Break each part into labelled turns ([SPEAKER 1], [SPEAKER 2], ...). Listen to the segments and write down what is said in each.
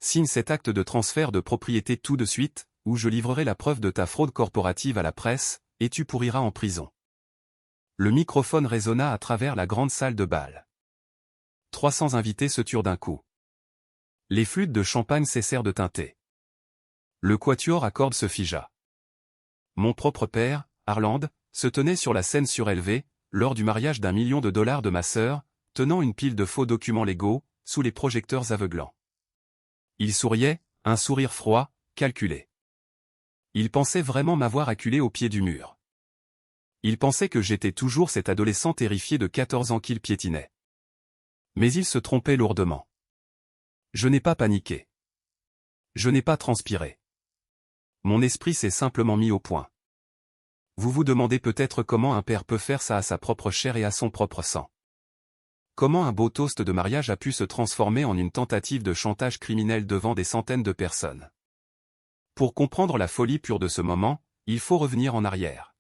[SPEAKER 1] Signe cet acte de transfert de propriété tout de suite, ou je livrerai la preuve de ta fraude corporative à la presse, et tu pourriras en prison. Le microphone résonna à travers la grande salle de bal. 300 invités se turent d'un coup. Les flûtes de champagne cessèrent de tinter. Le quatuor à cordes se figea. Mon propre père, Harland, se tenait sur la scène surélevée, lors du mariage d'1 million de dollars de ma sœur, tenant une pile de faux documents légaux, sous les projecteurs aveuglants. Il souriait, un sourire froid, calculé. Il pensait vraiment m'avoir acculé au pied du mur. Il pensait que j'étais toujours cet adolescent terrifié de 14 ans qu'il piétinait. Mais il se trompait lourdement. Je n'ai pas paniqué. Je n'ai pas transpiré. Mon esprit s'est simplement mis au point. Vous vous demandez peut-être comment un père peut faire ça à sa propre chair et à son propre sang. Comment un beau toast de mariage a pu se transformer en une tentative de chantage criminel devant des centaines de personnes. Pour comprendre la folie pure de ce moment, il faut revenir en arrière.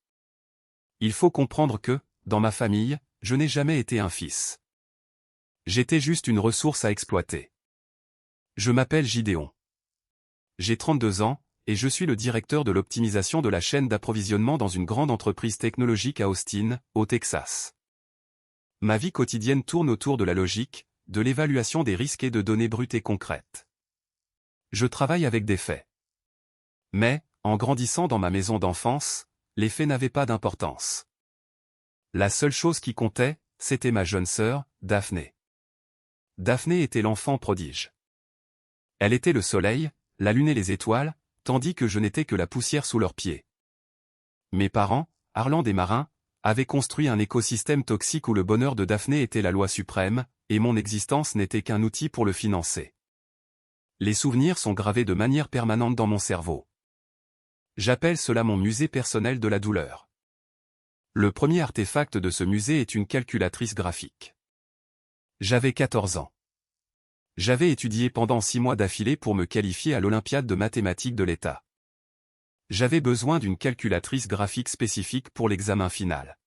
[SPEAKER 1] Il faut comprendre que, dans ma famille, je n'ai jamais été un fils. J'étais juste une ressource à exploiter. Je m'appelle Gideon. J'ai 32 ans, et je suis le directeur de l'optimisation de la chaîne d'approvisionnement dans une grande entreprise technologique à Austin, au Texas. Ma vie quotidienne tourne autour de la logique, de l'évaluation des risques et de données brutes et concrètes. Je travaille avec des faits. Mais, en grandissant dans ma maison d'enfance, les faits n'avaient pas d'importance. La seule chose qui comptait, c'était ma jeune sœur, Daphné. Daphné était l'enfant prodige. Elle était le soleil, la lune et les étoiles, tandis que je n'étais que la poussière sous leurs pieds. Mes parents, Harland et Marin, avaient construit un écosystème toxique où le bonheur de Daphné était la loi suprême, et mon existence n'était qu'un outil pour le financer. Les souvenirs sont gravés de manière permanente dans mon cerveau. J'appelle cela mon musée personnel de la douleur. Le premier artefact de ce musée est une calculatrice graphique. J'avais 14 ans. J'avais étudié pendant 6 mois d'affilée pour me qualifier à l'Olympiade de mathématiques de l'État. J'avais besoin d'une calculatrice graphique spécifique pour l'examen final.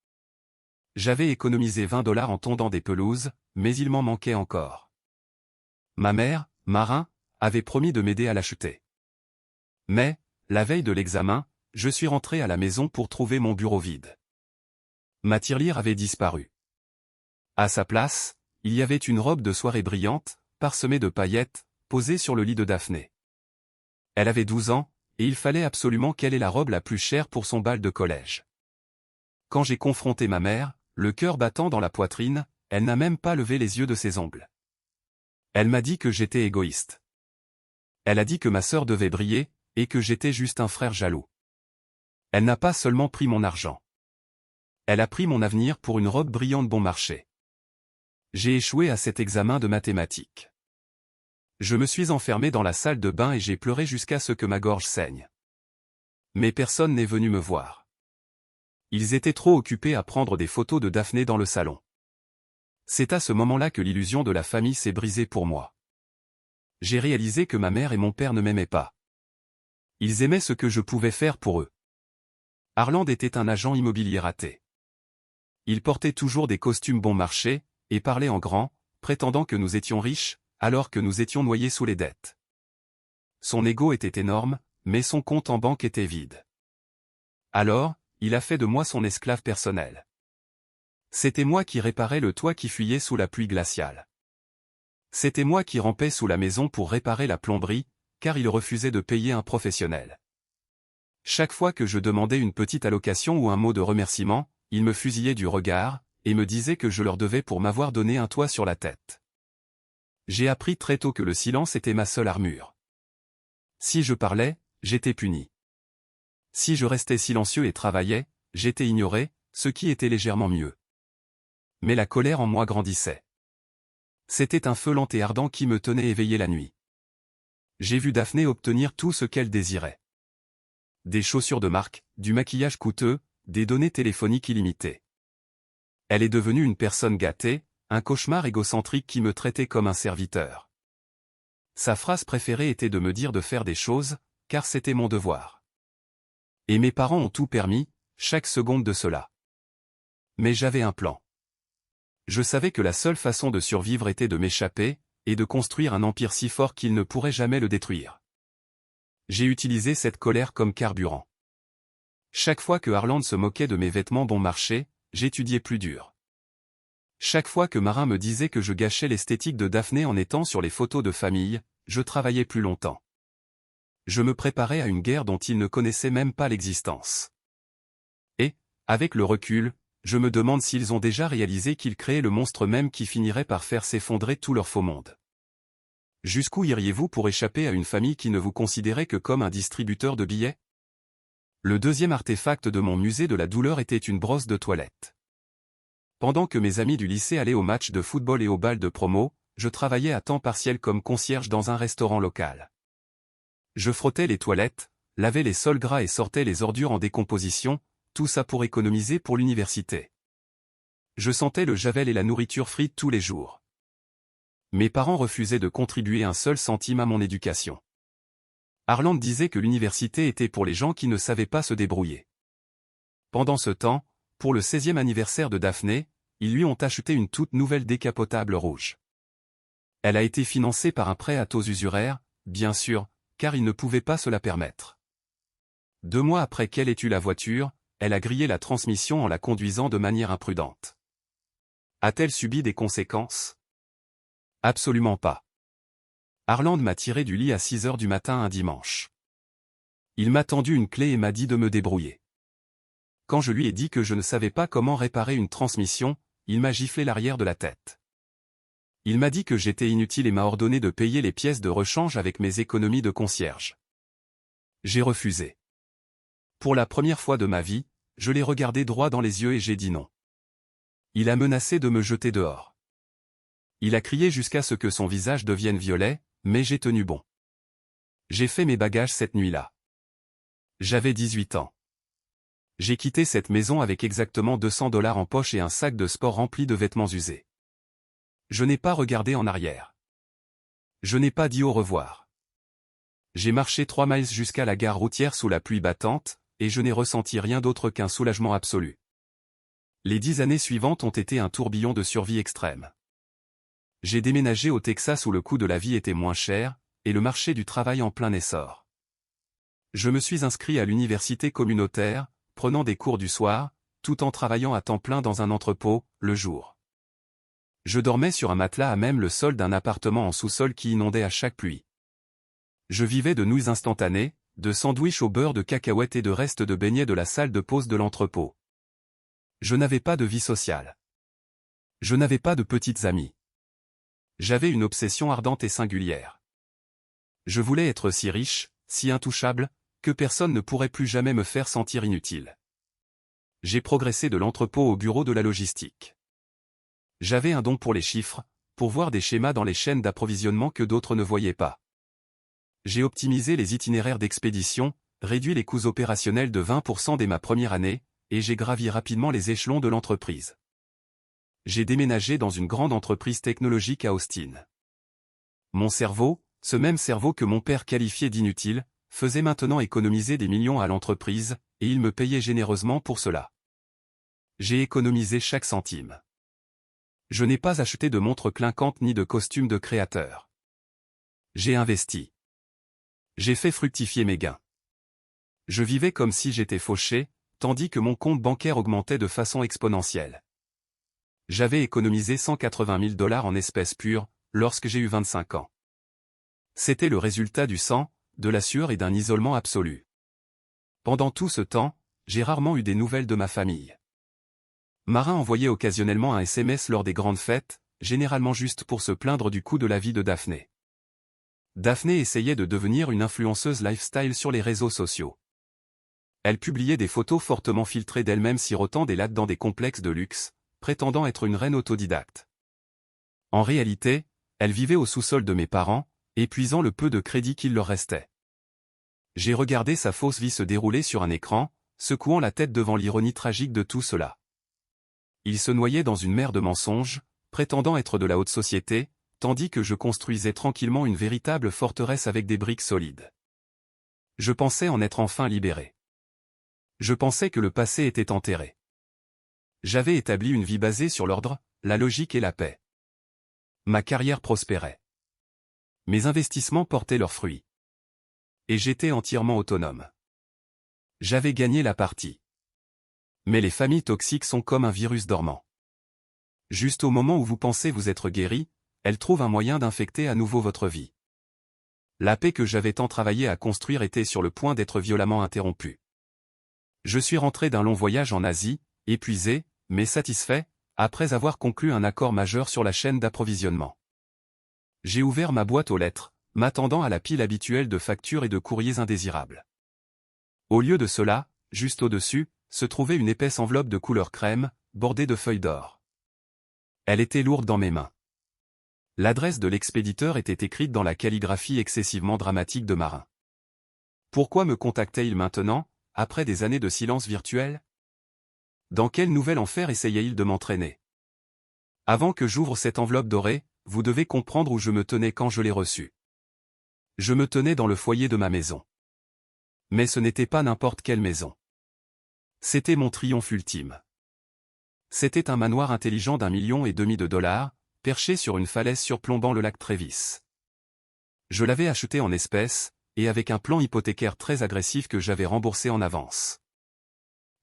[SPEAKER 1] J'avais économisé 20 $ en tondant des pelouses, mais il m'en manquait encore. Ma mère, Marin, avait promis de m'aider à l'acheter. Mais, la veille de l'examen, je suis rentré à la maison pour trouver mon bureau vide. Ma tirelire avait disparu. À sa place, il y avait une robe de soirée brillante, parsemée de paillettes, posée sur le lit de Daphné. Elle avait 12 ans, et il fallait absolument qu'elle ait la robe la plus chère pour son bal de collège. Quand j'ai confronté ma mère, le cœur battant dans la poitrine, elle n'a même pas levé les yeux de ses ongles. Elle m'a dit que j'étais égoïste. Elle a dit que ma sœur devait briller, et que j'étais juste un frère jaloux. Elle n'a pas seulement pris mon argent. Elle a pris mon avenir pour une robe brillante bon marché. J'ai échoué à cet examen de mathématiques. Je me suis enfermé dans la salle de bain et j'ai pleuré jusqu'à ce que ma gorge saigne. Mais personne n'est venu me voir. Ils étaient trop occupés à prendre des photos de Daphné dans le salon. C'est à ce moment-là que l'illusion de la famille s'est brisée pour moi. J'ai réalisé que ma mère et mon père ne m'aimaient pas. Ils aimaient ce que je pouvais faire pour eux. Harland était un agent immobilier raté. Il portait toujours des costumes bon marché, et parlait en grand, prétendant que nous étions riches, alors que nous étions noyés sous les dettes. Son ego était énorme, mais son compte en banque était vide. Alors, il a fait de moi son esclave personnel. C'était moi qui réparais le toit qui fuyait sous la pluie glaciale. C'était moi qui rampais sous la maison pour réparer la plomberie, car il refusait de payer un professionnel. Chaque fois que je demandais une petite allocation ou un mot de remerciement, il me fusillait du regard, et me disait que je leur devais pour m'avoir donné un toit sur la tête. J'ai appris très tôt que le silence était ma seule armure. Si je parlais, j'étais puni. Si je restais silencieux et travaillais, j'étais ignoré, ce qui était légèrement mieux. Mais la colère en moi grandissait. C'était un feu lent et ardent qui me tenait éveillé la nuit. J'ai vu Daphné obtenir tout ce qu'elle désirait. Des chaussures de marque, du maquillage coûteux, des données téléphoniques illimitées. Elle est devenue une personne gâtée, un cauchemar égocentrique qui me traitait comme un serviteur. Sa phrase préférée était de me dire de faire des choses, car c'était mon devoir. Et mes parents ont tout permis, chaque seconde de cela. Mais j'avais un plan. Je savais que la seule façon de survivre était de m'échapper, et de construire un empire si fort qu'il ne pourrait jamais le détruire. J'ai utilisé cette colère comme carburant. Chaque fois que Harland se moquait de mes vêtements bon marché, j'étudiais plus dur. Chaque fois que Marin me disait que je gâchais l'esthétique de Daphné en étant sur les photos de famille, je travaillais plus longtemps. Je me préparais à une guerre dont ils ne connaissaient même pas l'existence. Et, avec le recul, je me demande s'ils ont déjà réalisé qu'ils créaient le monstre même qui finirait par faire s'effondrer tout leur faux monde. Jusqu'où iriez-vous pour échapper à une famille qui ne vous considérait que comme un distributeur de billets? Le deuxième artefact de mon musée de la douleur était une brosse de toilette. Pendant que mes amis du lycée allaient au match de football et au bal de promo, je travaillais à temps partiel comme concierge dans un restaurant local. Je frottais les toilettes, lavais les sols gras et sortais les ordures en décomposition, tout ça pour économiser pour l'université. Je sentais le javel et la nourriture frite tous les jours. Mes parents refusaient de contribuer un seul centime à mon éducation. Harland disait que l'université était pour les gens qui ne savaient pas se débrouiller. Pendant ce temps, pour le 16e anniversaire de Daphné, ils lui ont acheté une toute nouvelle décapotable rouge. Elle a été financée par un prêt à taux usuraires, bien sûr, car il ne pouvait pas se la permettre. 2 mois après qu'elle ait eu la voiture, elle a grillé la transmission en la conduisant de manière imprudente. A-t-elle subi des conséquences? Absolument pas. Harland m'a tiré du lit à 6 heures du matin un dimanche. Il m'a tendu une clé et m'a dit de me débrouiller. Quand je lui ai dit que je ne savais pas comment réparer une transmission, il m'a giflé l'arrière de la tête. Il m'a dit que j'étais inutile et m'a ordonné de payer les pièces de rechange avec mes économies de concierge. J'ai refusé. Pour la première fois de ma vie, je l'ai regardé droit dans les yeux et j'ai dit non. Il a menacé de me jeter dehors. Il a crié jusqu'à ce que son visage devienne violet, mais j'ai tenu bon. J'ai fait mes bagages cette nuit-là. J'avais 18 ans. J'ai quitté cette maison avec exactement $200 en poche et un sac de sport rempli de vêtements usés. Je n'ai pas regardé en arrière. Je n'ai pas dit au revoir. J'ai marché 3 miles jusqu'à la gare routière sous la pluie battante, et je n'ai ressenti rien d'autre qu'un soulagement absolu. Les 10 années suivantes ont été un tourbillon de survie extrême. J'ai déménagé au Texas où le coût de la vie était moins cher, et le marché du travail en plein essor. Je me suis inscrit à l'université communautaire, prenant des cours du soir, tout en travaillant à temps plein dans un entrepôt, le jour. Je dormais sur un matelas à même le sol d'un appartement en sous-sol qui inondait à chaque pluie. Je vivais de nouilles instantanées, de sandwichs au beurre de cacahuètes et de restes de beignets de la salle de pause de l'entrepôt. Je n'avais pas de vie sociale. Je n'avais pas de petites amies. J'avais une obsession ardente et singulière. Je voulais être si riche, si intouchable, que personne ne pourrait plus jamais me faire sentir inutile. J'ai progressé de l'entrepôt au bureau de la logistique. J'avais un don pour les chiffres, pour voir des schémas dans les chaînes d'approvisionnement que d'autres ne voyaient pas. J'ai optimisé les itinéraires d'expédition, réduit les coûts opérationnels de 20% dès ma première année, et j'ai gravi rapidement les échelons de l'entreprise. J'ai déménagé dans une grande entreprise technologique à Austin. Mon cerveau, ce même cerveau que mon père qualifiait d'inutile, faisait maintenant économiser des millions à l'entreprise, et il me payait généreusement pour cela. J'ai économisé chaque centime. Je n'ai pas acheté de montre clinquante ni de costume de créateur. J'ai investi. J'ai fait fructifier mes gains. Je vivais comme si j'étais fauché, tandis que mon compte bancaire augmentait de façon exponentielle. J'avais économisé $180 000 en espèces pures, lorsque j'ai eu 25 ans. C'était le résultat du sang, de la sueur et d'un isolement absolu. Pendant tout ce temps, j'ai rarement eu des nouvelles de ma famille. Marin envoyait occasionnellement un SMS lors des grandes fêtes, généralement juste pour se plaindre du coût de la vie de Daphné. Daphné essayait de devenir une influenceuse lifestyle sur les réseaux sociaux. Elle publiait des photos fortement filtrées d'elle-même sirotant des lattes dans des complexes de luxe, prétendant être une reine autodidacte. En réalité, elle vivait au sous-sol de mes parents, épuisant le peu de crédit qu'il leur restait. J'ai regardé sa fausse vie se dérouler sur un écran, secouant la tête devant l'ironie tragique de tout cela. Il se noyait dans une mer de mensonges, prétendant être de la haute société, tandis que je construisais tranquillement une véritable forteresse avec des briques solides. Je pensais en être enfin libéré. Je pensais que le passé était enterré. J'avais établi une vie basée sur l'ordre, la logique et la paix. Ma carrière prospérait. Mes investissements portaient leurs fruits. Et j'étais entièrement autonome. J'avais gagné la partie. Mais les familles toxiques sont comme un virus dormant. Juste au moment où vous pensez vous être guéri, elles trouvent un moyen d'infecter à nouveau votre vie. La paix que j'avais tant travaillé à construire était sur le point d'être violemment interrompue. Je suis rentré d'un long voyage en Asie, épuisé, mais satisfait, après avoir conclu un accord majeur sur la chaîne d'approvisionnement. J'ai ouvert ma boîte aux lettres, m'attendant à la pile habituelle de factures et de courriers indésirables. Au lieu de cela, juste au-dessus, se trouvait une épaisse enveloppe de couleur crème, bordée de feuilles d'or. Elle était lourde dans mes mains. L'adresse de l'expéditeur était écrite dans la calligraphie excessivement dramatique de Marin. Pourquoi me contactait-il maintenant, après des années de silence virtuel? Dans quel nouvel enfer essayait-il de m'entraîner? Avant que j'ouvre cette enveloppe dorée, vous devez comprendre où je me tenais quand je l'ai reçue. Je me tenais dans le foyer de ma maison. Mais ce n'était pas n'importe quelle maison. C'était mon triomphe ultime. C'était un manoir intelligent d'1,5 million de dollars, perché sur une falaise surplombant le lac Travis. Je l'avais acheté en espèces, et avec un plan hypothécaire très agressif que j'avais remboursé en avance.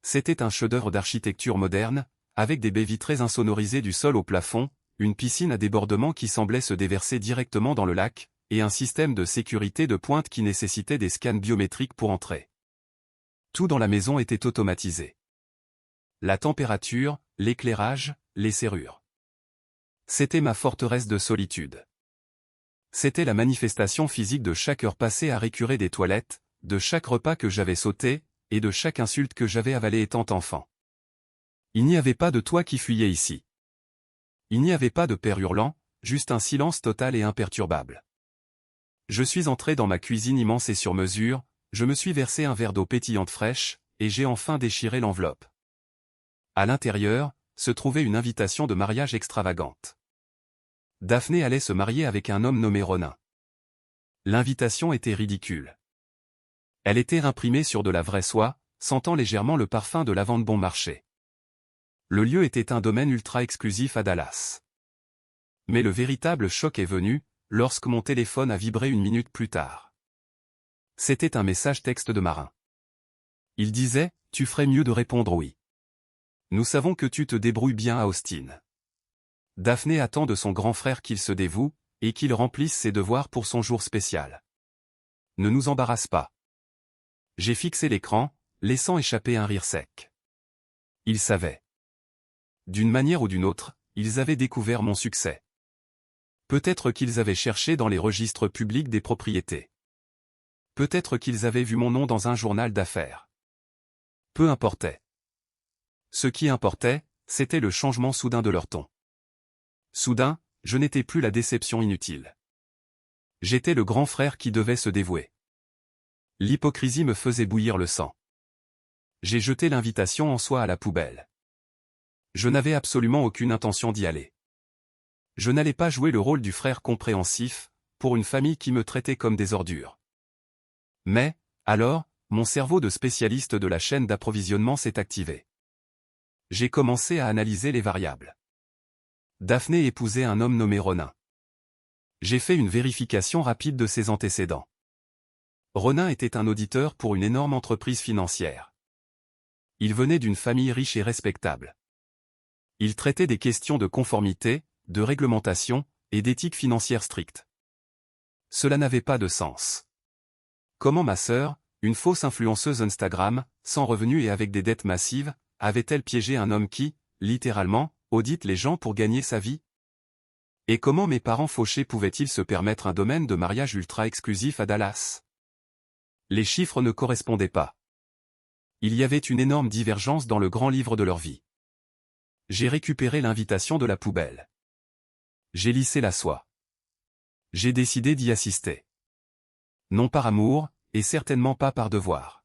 [SPEAKER 1] C'était un chef-d'œuvre d'architecture moderne, avec des baies vitrées insonorisées du sol au plafond, une piscine à débordement qui semblait se déverser directement dans le lac, et un système de sécurité de pointe qui nécessitait des scans biométriques pour entrer. Tout dans la maison était automatisé. La température, l'éclairage, les serrures. C'était ma forteresse de solitude. C'était la manifestation physique de chaque heure passée à récurer des toilettes, de chaque repas que j'avais sauté, et de chaque insulte que j'avais avalée étant enfant. Il n'y avait pas de toit qui fuyait ici. Il n'y avait pas de père hurlant, juste un silence total et imperturbable. Je suis entré dans ma cuisine immense et sur mesure, je me suis versé un verre d'eau pétillante fraîche, et j'ai enfin déchiré l'enveloppe. À l'intérieur, se trouvait une invitation de mariage extravagante. Daphné allait se marier avec un homme nommé Ronin. L'invitation était ridicule. Elle était imprimée sur de la vraie soie, sentant légèrement le parfum de lavande bon marché. Le lieu était un domaine ultra exclusif à Dallas. Mais le véritable choc est venu, lorsque mon téléphone a vibré 1 minute plus tard. C'était un message texte de Marin. Il disait, « Tu ferais mieux de répondre oui. Nous savons que tu te débrouilles bien à Austin. Daphné attend de son grand frère qu'il se dévoue, et qu'il remplisse ses devoirs pour son jour spécial. Ne nous embarrasse pas. » J'ai fixé l'écran, laissant échapper un rire sec. Ils savaient. D'une manière ou d'une autre, ils avaient découvert mon succès. Peut-être qu'ils avaient cherché dans les registres publics des propriétés. Peut-être qu'ils avaient vu mon nom dans un journal d'affaires. Peu importait. Ce qui importait, c'était le changement soudain de leur ton. Soudain, je n'étais plus la déception inutile. J'étais le grand frère qui devait se dévouer. L'hypocrisie me faisait bouillir le sang. J'ai jeté l'invitation en soi à la poubelle. Je n'avais absolument aucune intention d'y aller. Je n'allais pas jouer le rôle du frère compréhensif, pour une famille qui me traitait comme des ordures. Mais, alors, mon cerveau de spécialiste de la chaîne d'approvisionnement s'est activé. J'ai commencé à analyser les variables. Daphné épousait un homme nommé Ronin. J'ai fait une vérification rapide de ses antécédents. Ronin était un auditeur pour une énorme entreprise financière. Il venait d'une famille riche et respectable. Il traitait des questions de conformité, de réglementation, et d'éthique financière stricte. Cela n'avait pas de sens. Comment ma sœur, une fausse influenceuse Instagram, sans revenus et avec des dettes massives, avait-elle piégé un homme qui, littéralement, audite les gens pour gagner sa vie? Et comment mes parents fauchés pouvaient-ils se permettre un domaine de mariage ultra exclusif à Dallas? Les chiffres ne correspondaient pas. Il y avait une énorme divergence dans le grand livre de leur vie. J'ai récupéré l'invitation de la poubelle. J'ai lissé la soie. J'ai décidé d'y assister. Non par amour, et certainement pas par devoir.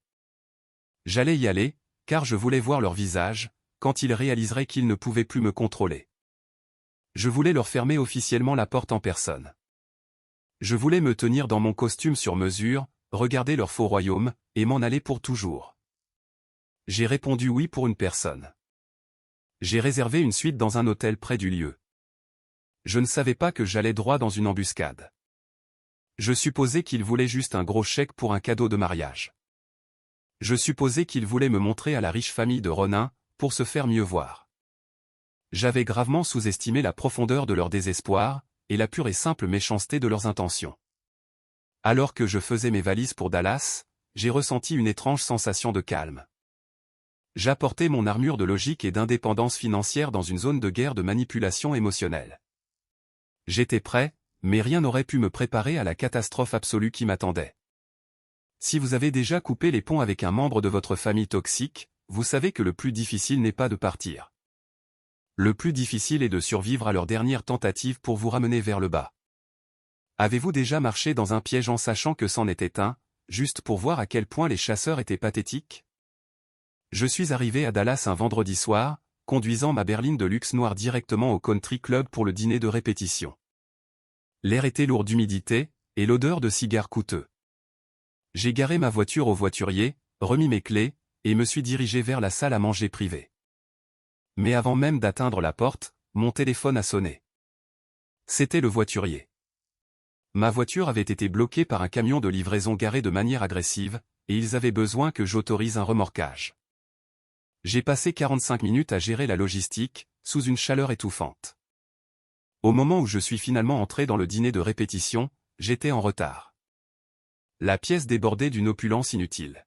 [SPEAKER 1] J'allais y aller, car je voulais voir leur visage, quand ils réaliseraient qu'ils ne pouvaient plus me contrôler. Je voulais leur fermer officiellement la porte en personne. Je voulais me tenir dans mon costume sur mesure, regarder leur faux royaume, et m'en aller pour toujours. J'ai répondu oui pour une personne. J'ai réservé une suite dans un hôtel près du lieu. Je ne savais pas que j'allais droit dans une embuscade. Je supposais qu'il voulait juste un gros chèque pour un cadeau de mariage. Je supposais qu'il voulait me montrer à la riche famille de Ronin, pour se faire mieux voir. J'avais gravement sous-estimé la profondeur de leur désespoir, et la pure et simple méchanceté de leurs intentions. Alors que je faisais mes valises pour Dallas, j'ai ressenti une étrange sensation de calme. J'apportais mon armure de logique et d'indépendance financière dans une zone de guerre de manipulation émotionnelle. J'étais prêt, mais rien n'aurait pu me préparer à la catastrophe absolue qui m'attendait. Si vous avez déjà coupé les ponts avec un membre de votre famille toxique, vous savez que le plus difficile n'est pas de partir. Le plus difficile est de survivre à leur dernière tentative pour vous ramener vers le bas. Avez-vous déjà marché dans un piège en sachant que c'en était un, juste pour voir à quel point les chasseurs étaient pathétiques? Je suis arrivé à Dallas un vendredi soir, conduisant ma berline de luxe noire directement au country club pour le dîner de répétition. L'air était lourd d'humidité, et l'odeur de cigares coûteux. J'ai garé ma voiture au voiturier, remis mes clés, et me suis dirigé vers la salle à manger privée. Mais avant même d'atteindre la porte, mon téléphone a sonné. C'était le voiturier. Ma voiture avait été bloquée par un camion de livraison garé de manière agressive, et ils avaient besoin que j'autorise un remorquage. J'ai passé 45 minutes à gérer la logistique, sous une chaleur étouffante. Au moment où je suis finalement entré dans le dîner de répétition, j'étais en retard. La pièce débordait d'une opulence inutile.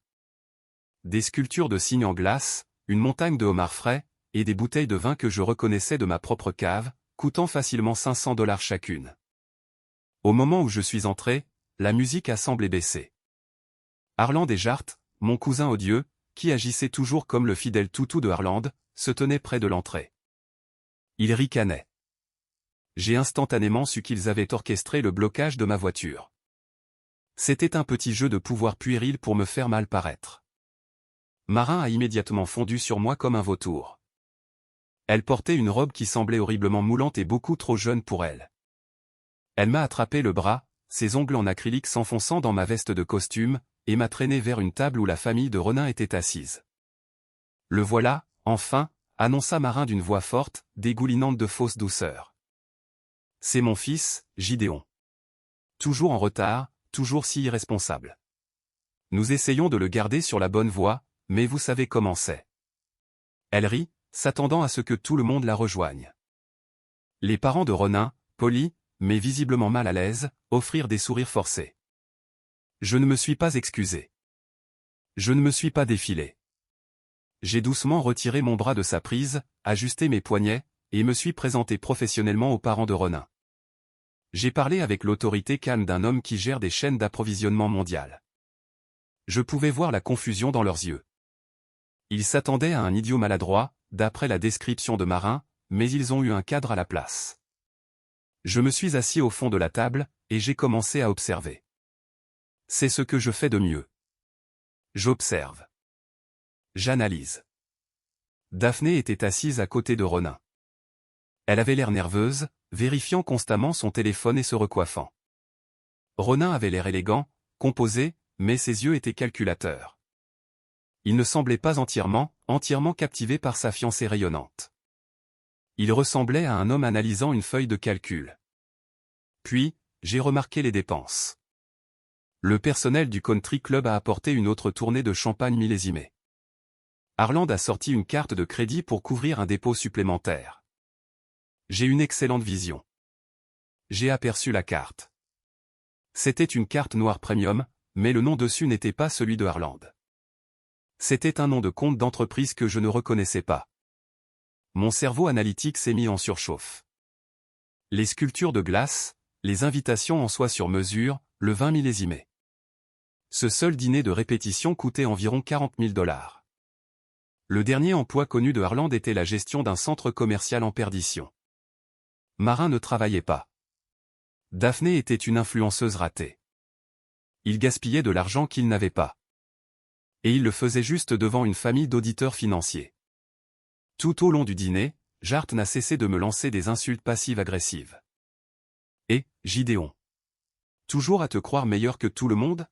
[SPEAKER 1] Des sculptures de cygnes en glace, une montagne de homards frais, et des bouteilles de vin que je reconnaissais de ma propre cave, coûtant facilement $500 chacune. Au moment où je suis entré, la musique a semblé baisser. Harland et Jart, mon cousin odieux, qui agissait toujours comme le fidèle toutou de Harland, se tenait près de l'entrée. Il ricanait. J'ai instantanément su qu'ils avaient orchestré le blocage de ma voiture. C'était un petit jeu de pouvoir puéril pour me faire mal paraître. Marin a immédiatement fondu sur moi comme un vautour. Elle portait une robe qui semblait horriblement moulante et beaucoup trop jeune pour elle. Elle m'a attrapé le bras, ses ongles en acrylique s'enfonçant dans ma veste de costume, et m'a traîné vers une table où la famille de Ronin était assise. Le voilà, enfin, annonça Marin d'une voix forte, dégoulinante de fausse douceur. C'est mon fils, Gideon. Toujours en retard, toujours si irresponsable. Nous essayons de le garder sur la bonne voie, mais vous savez comment c'est. Elle rit, s'attendant à ce que tout le monde la rejoigne. Les parents de Ronin, polis, mais visiblement mal à l'aise, offrirent des sourires forcés. Je ne me suis pas excusé. Je ne me suis pas défilé. J'ai doucement retiré mon bras de sa prise, ajusté mes poignets, et me suis présenté professionnellement aux parents de Ronin. J'ai parlé avec l'autorité calme d'un homme qui gère des chaînes d'approvisionnement mondiales. Je pouvais voir la confusion dans leurs yeux. Ils s'attendaient à un idiot maladroit, d'après la description de Marin, mais ils ont eu un cadre à la place. Je me suis assis au fond de la table, et j'ai commencé à observer. C'est ce que je fais de mieux. J'observe. J'analyse. Daphné était assise à côté de Ronin. Elle avait l'air nerveuse, vérifiant constamment son téléphone et se recoiffant. Ronin avait l'air élégant, composé, mais ses yeux étaient calculateurs. Il ne semblait pas entièrement captivé par sa fiancée rayonnante. Il ressemblait à un homme analysant une feuille de calcul. Puis, j'ai remarqué les dépenses. Le personnel du country club a apporté une autre tournée de champagne millésimée. Harland a sorti une carte de crédit pour couvrir un dépôt supplémentaire. J'ai une excellente vision. J'ai aperçu la carte. C'était une carte noire premium, mais le nom dessus n'était pas celui de Harland. C'était un nom de compte d'entreprise que je ne reconnaissais pas. Mon cerveau analytique s'est mis en surchauffe. Les sculptures de glace, les invitations en soie sur mesure, le vin millésimé. Ce seul dîner de répétition coûtait environ $40 000. Le dernier emploi connu de Harland était la gestion d'un centre commercial en perdition. Marin ne travaillait pas. Daphné était une influenceuse ratée. Il gaspillait de l'argent qu'il n'avait pas. Et il le faisait juste devant une famille d'auditeurs financiers. Tout au long du dîner, Jart n'a cessé de me lancer des insultes passives-agressives. Et, Gideon. Toujours à te croire meilleur que tout le monde?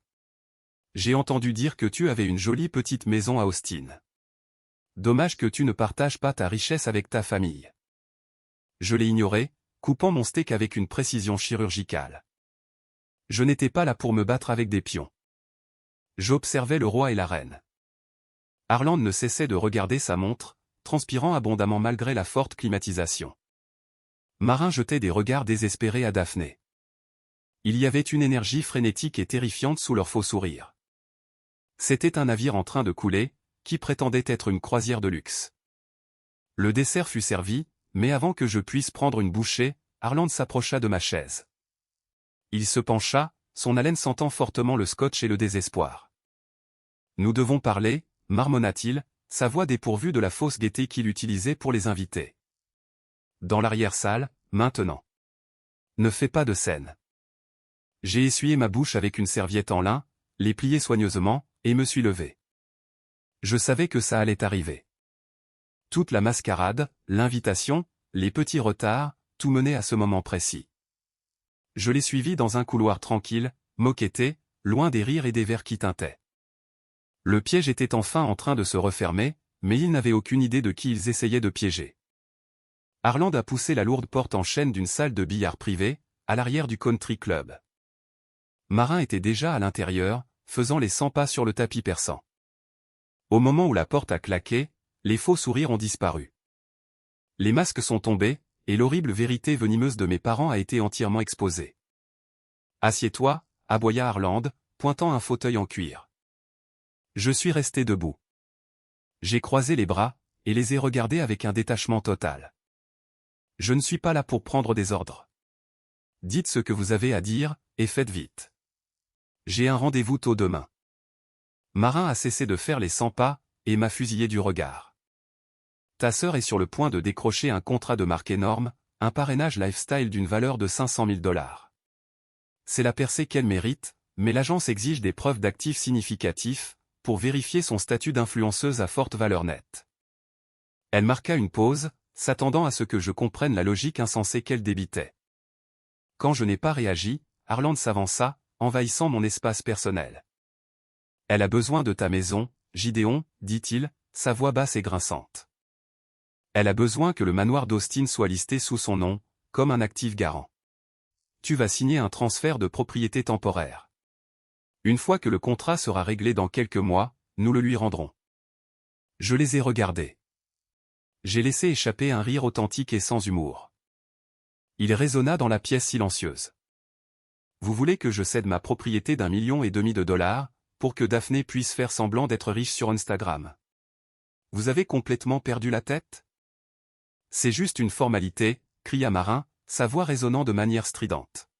[SPEAKER 1] J'ai entendu dire que tu avais une jolie petite maison à Austin. Dommage que tu ne partages pas ta richesse avec ta famille. Je l'ai ignoré, coupant mon steak avec une précision chirurgicale. Je n'étais pas là pour me battre avec des pions. J'observais le roi et la reine. Harland ne cessait de regarder sa montre, transpirant abondamment malgré la forte climatisation. Marin jetait des regards désespérés à Daphné. Il y avait une énergie frénétique et terrifiante sous leurs faux sourires. C'était un navire en train de couler, qui prétendait être une croisière de luxe. Le dessert fut servi, mais avant que je puisse prendre une bouchée, Harland s'approcha de ma chaise. Il se pencha, son haleine sentant fortement le scotch et le désespoir. « Nous devons parler » marmonna-t-il, sa voix dépourvue de la fausse gaieté qu'il utilisait pour les invités. Dans l'arrière-salle, maintenant. Ne fais pas de scène. J'ai essuyé ma bouche avec une serviette en lin, les plié soigneusement, et me suis levé. Je savais que ça allait arriver. Toute la mascarade, l'invitation, les petits retards, tout menait à ce moment précis. Je l'ai suivi dans un couloir tranquille, moquetté, loin des rires et des verres qui tintaient. Le piège était enfin en train de se refermer, mais ils n'avaient aucune idée de qui ils essayaient de piéger. Harland a poussé la lourde porte en chêne d'une salle de billard privée, à l'arrière du country club. Marin était déjà à l'intérieur, faisant les 100 pas sur le tapis persan. Au moment où la porte a claqué, les faux sourires ont disparu. Les masques sont tombés, et l'horrible vérité venimeuse de mes parents a été entièrement exposée. « Assieds-toi » aboya Harland, pointant un fauteuil en cuir. Je suis resté debout. J'ai croisé les bras, et les ai regardés avec un détachement total. Je ne suis pas là pour prendre des ordres. Dites ce que vous avez à dire, et faites vite. J'ai un rendez-vous tôt demain. Marin a cessé de faire les 100 pas, et m'a fusillé du regard. Ta sœur est sur le point de décrocher un contrat de marque énorme, un parrainage lifestyle d'une valeur de 500 000 $. C'est la percée qu'elle mérite, mais l'agence exige des preuves d'actifs significatifs, pour vérifier son statut d'influenceuse à forte valeur nette. Elle marqua une pause, s'attendant à ce que je comprenne la logique insensée qu'elle débitait. Quand je n'ai pas réagi, Harland s'avança, envahissant mon espace personnel. « Elle a besoin de ta maison, Gideon, dit-il, sa voix basse et grinçante. Elle a besoin que le manoir d'Austin soit listé sous son nom, comme un actif garant. Tu vas signer un transfert de propriété temporaire. Une fois que le contrat sera réglé dans quelques mois, nous le lui rendrons. » Je les ai regardés. J'ai laissé échapper un rire authentique et sans humour. Il résonna dans la pièce silencieuse. Vous voulez que je cède ma propriété d'1,5 million pour que Daphné puisse faire semblant d'être riche sur Instagram? Vous avez complètement perdu la tête? C'est juste une formalité, cria Marin, sa voix résonnant de manière stridente.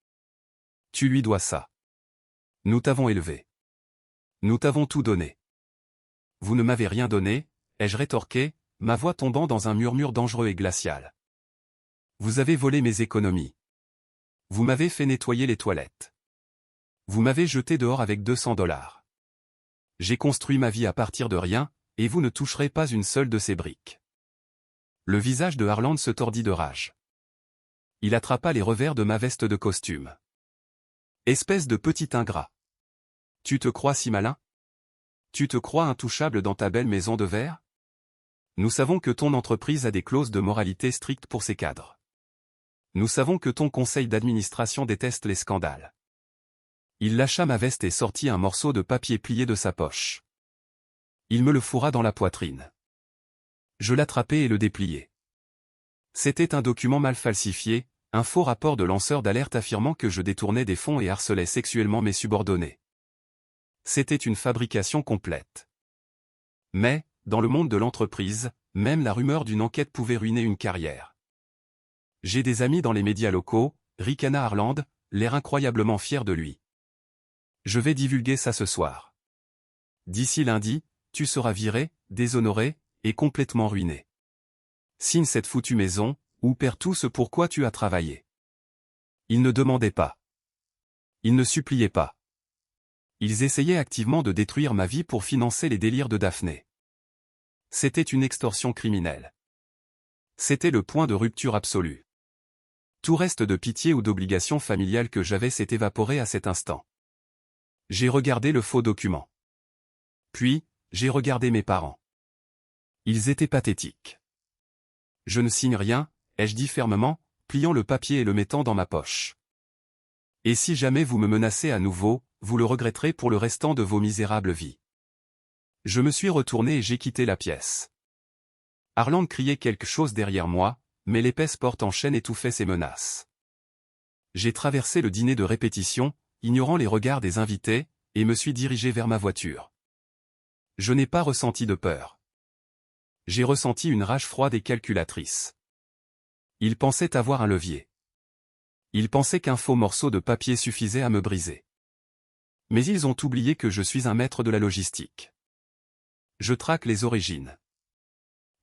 [SPEAKER 1] Tu lui dois ça. Nous t'avons élevé. Nous t'avons tout donné. Vous ne m'avez rien donné, ai-je rétorqué, ma voix tombant dans un murmure dangereux et glacial. Vous avez volé mes économies. Vous m'avez fait nettoyer les toilettes. Vous m'avez jeté dehors avec 200 $. J'ai construit ma vie à partir de rien, et vous ne toucherez pas une seule de ces briques. Le visage de Harland se tordit de rage. Il attrapa les revers de ma veste de costume. Espèce de petit ingrat. Tu te crois si malin? Tu te crois intouchable dans ta belle maison de verre? Nous savons que ton entreprise a des clauses de moralité strictes pour ses cadres. Nous savons que ton conseil d'administration déteste les scandales. Il lâcha ma veste et sortit un morceau de papier plié de sa poche. Il me le fourra dans la poitrine. Je l'attrapai et le dépliai. C'était un document mal falsifié, un faux rapport de lanceur d'alerte affirmant que je détournais des fonds et harcelais sexuellement mes subordonnés. C'était une fabrication complète. Mais, dans le monde de l'entreprise, même la rumeur d'une enquête pouvait ruiner une carrière. J'ai des amis dans les médias locaux, ricana Harland, l'air incroyablement fier de lui. Je vais divulguer ça ce soir. D'ici lundi, tu seras viré, déshonoré, et complètement ruiné. Signe cette foutue maison, ou perds tout ce pour quoi tu as travaillé. Ils ne demandaient pas. Ils ne suppliaient pas. Ils essayaient activement de détruire ma vie pour financer les délires de Daphné. C'était une extorsion criminelle. C'était le point de rupture absolu. Tout reste de pitié ou d'obligation familiale que j'avais s'est évaporé à cet instant. J'ai regardé le faux document. Puis, j'ai regardé mes parents. Ils étaient pathétiques. Je ne signe rien, ai-je dit fermement, pliant le papier et le mettant dans ma poche. Et si jamais vous me menacez à nouveau, vous le regretterez pour le restant de vos misérables vies. Je me suis retourné et j'ai quitté la pièce. Harland criait quelque chose derrière moi, mais l'épaisse porte en chêne étouffait ses menaces. J'ai traversé le dîner de répétition, ignorant les regards des invités, et me suis dirigé vers ma voiture. Je n'ai pas ressenti de peur. J'ai ressenti une rage froide et calculatrice. Ils pensaient avoir un levier. Ils pensaient qu'un faux morceau de papier suffisait à me briser. Mais ils ont oublié que je suis un maître de la logistique. Je traque les origines.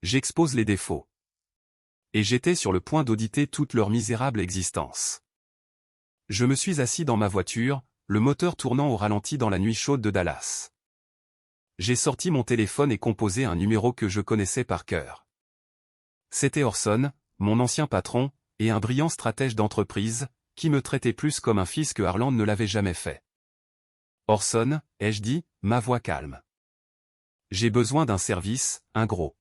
[SPEAKER 1] J'expose les défauts. Et j'étais sur le point d'auditer toute leur misérable existence. Je me suis assis dans ma voiture, le moteur tournant au ralenti dans la nuit chaude de Dallas. J'ai sorti mon téléphone et composé un numéro que je connaissais par cœur. C'était Orson, mon ancien patron, et un brillant stratège d'entreprise, qui me traitait plus comme un fils que Harland ne l'avait jamais fait. Orson, ai-je dit, ma voix calme. J'ai besoin d'un service, un gros.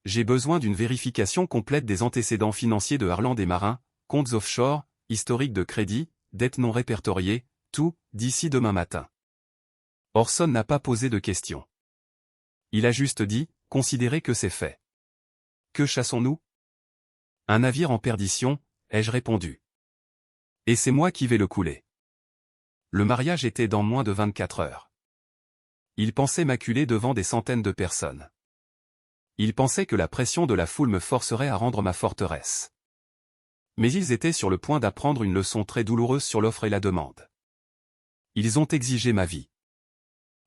[SPEAKER 1] J'ai besoin d'une vérification complète des antécédents financiers de Harland et Marin, comptes offshore, historique de crédit, dettes non répertoriées, tout, d'ici demain matin. Orson n'a pas posé de questions. Il a juste dit, considérez que c'est fait. Que chassons-nous? Un navire en perdition, ai-je répondu. Et c'est moi qui vais le couler. Le mariage était dans moins de 24 heures. Il pensait m'acculer devant des centaines de personnes. Il pensait que la pression de la foule me forcerait à rendre ma forteresse. Mais ils étaient sur le point d'apprendre une leçon très douloureuse sur l'offre et la demande. Ils ont exigé ma vie.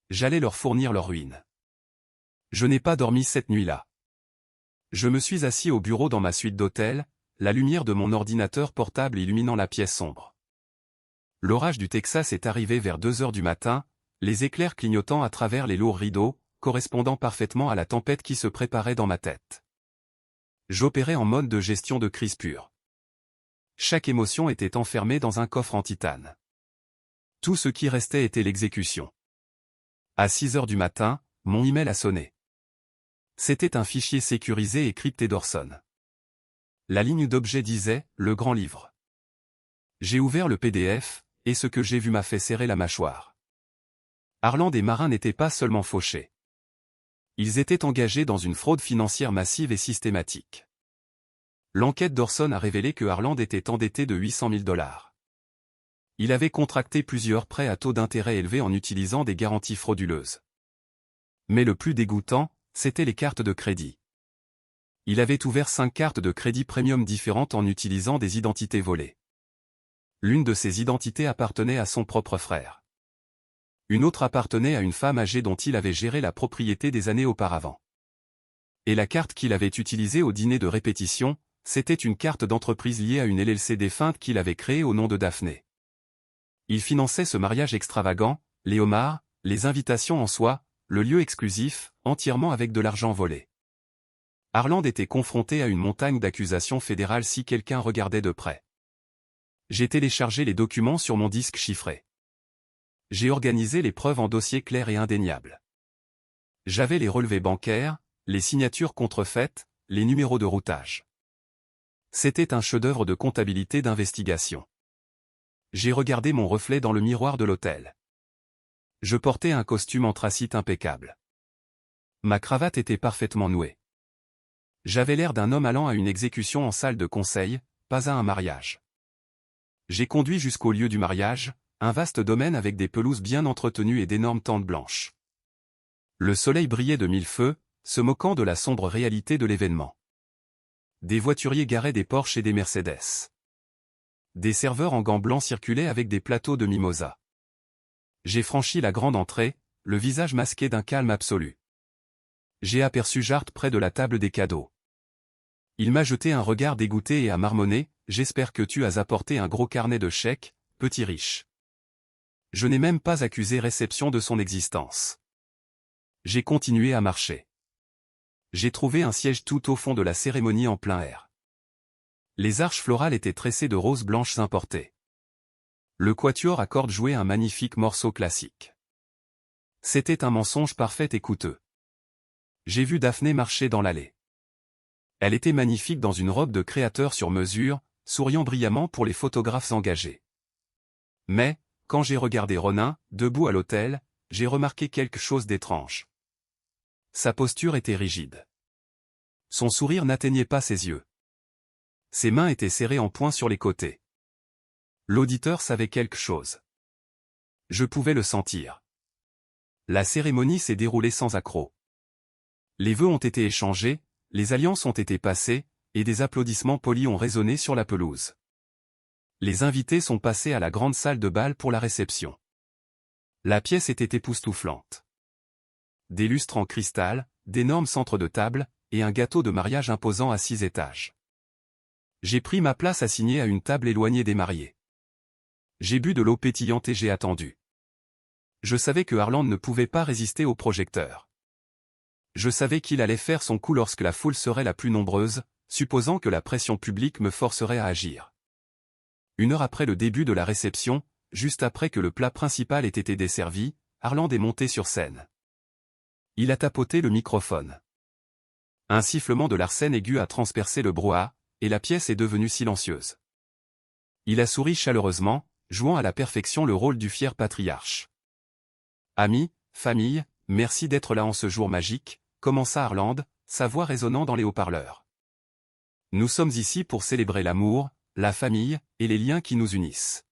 [SPEAKER 1] J'allais leur fournir leur ruine. Je n'ai pas dormi cette nuit-là. Je me suis assis au bureau dans ma suite d'hôtel, la lumière de mon ordinateur portable illuminant la pièce sombre. L'orage du Texas est arrivé vers 2 heures du matin, les éclairs clignotant à travers les lourds rideaux, correspondant parfaitement à la tempête qui se préparait dans ma tête. J'opérais en mode de gestion de crise pure. Chaque émotion était enfermée dans un coffre en titane. Tout ce qui restait était l'exécution. À 6 heures du matin, mon email a sonné. C'était un fichier sécurisé et crypté d'Orson. La ligne d'objet disait « Le grand livre ». J'ai ouvert le PDF, et ce que j'ai vu m'a fait serrer la mâchoire. Harland et Marin n'étaient pas seulement fauchés. Ils étaient engagés dans une fraude financière massive et systématique. L'enquête d'Orson a révélé que Harland était endetté de 800 000 $. Il avait contracté plusieurs prêts à taux d'intérêt élevés en utilisant des garanties frauduleuses. Mais le plus dégoûtant, c'étaient les cartes de crédit. Il avait ouvert 5 cartes de crédit premium différentes en utilisant des identités volées. L'une de ces identités appartenait à son propre frère. Une autre appartenait à une femme âgée dont il avait géré la propriété des années auparavant. Et la carte qu'il avait utilisée au dîner de répétition, c'était une carte d'entreprise liée à une LLC défunte qu'il avait créée au nom de Daphné. Il finançait ce mariage extravagant, les homards, les invitations en soi, le lieu exclusif, entièrement avec de l'argent volé. Harland était confronté à une montagne d'accusations fédérales si quelqu'un regardait de près. J'ai téléchargé les documents sur mon disque chiffré. J'ai organisé les preuves en dossiers clairs et indéniables. J'avais les relevés bancaires, les signatures contrefaites, les numéros de routage. C'était un chef-d'œuvre de comptabilité d'investigation. J'ai regardé mon reflet dans le miroir de l'hôtel. Je portais un costume anthracite impeccable. Ma cravate était parfaitement nouée. J'avais l'air d'un homme allant à une exécution en salle de conseil, pas à un mariage. J'ai conduit jusqu'au lieu du mariage, un vaste domaine avec des pelouses bien entretenues et d'énormes tentes blanches. Le soleil brillait de mille feux, se moquant de la sombre réalité de l'événement. Des voituriers garaient des Porsche et des Mercedes. Des serveurs en gants blancs circulaient avec des plateaux de mimosa. J'ai franchi la grande entrée, le visage masqué d'un calme absolu. J'ai aperçu Jart près de la table des cadeaux. Il m'a jeté un regard dégoûté et a marmonné, « J'espère que tu as apporté un gros carnet de chèques, petit riche. » Je n'ai même pas accusé réception de son existence. J'ai continué à marcher. J'ai trouvé un siège tout au fond de la cérémonie en plein air. Les arches florales étaient tressées de roses blanches importées. Le quatuor à cordes jouait un magnifique morceau classique. C'était un mensonge parfait et coûteux. J'ai vu Daphné marcher dans l'allée. Elle était magnifique dans une robe de créateur sur mesure, souriant brillamment pour les photographes engagés. Mais, quand j'ai regardé Ronin, debout à l'autel, j'ai remarqué quelque chose d'étrange. Sa posture était rigide. Son sourire n'atteignait pas ses yeux. Ses mains étaient serrées en poing sur les côtés. L'auditeur savait quelque chose. Je pouvais le sentir. La cérémonie s'est déroulée sans accroc. Les vœux ont été échangés, les alliances ont été passées, et des applaudissements polis ont résonné sur la pelouse. Les invités sont passés à la grande salle de bal pour la réception. La pièce était époustouflante. Des lustres en cristal, d'énormes centres de table, et un gâteau de mariage imposant à 6 étages. J'ai pris ma place assignée à une table éloignée des mariés. J'ai bu de l'eau pétillante et j'ai attendu. Je savais que Harland ne pouvait pas résister au projecteur. Je savais qu'il allait faire son coup lorsque la foule serait la plus nombreuse, supposant que la pression publique me forcerait à agir. 1 heure après le début de la réception, juste après que le plat principal ait été desservi, Harland est monté sur scène. Il a tapoté le microphone. Un sifflement de l'arsène aigu a transpercé le brouhaha, et la pièce est devenue silencieuse. Il a souri chaleureusement, jouant à la perfection le rôle du fier patriarche. « Amis, famille, merci d'être là en ce jour magique », commença Harland, sa voix résonnant dans les haut-parleurs. « Nous sommes ici pour célébrer l'amour, la famille, et les liens qui nous unissent. »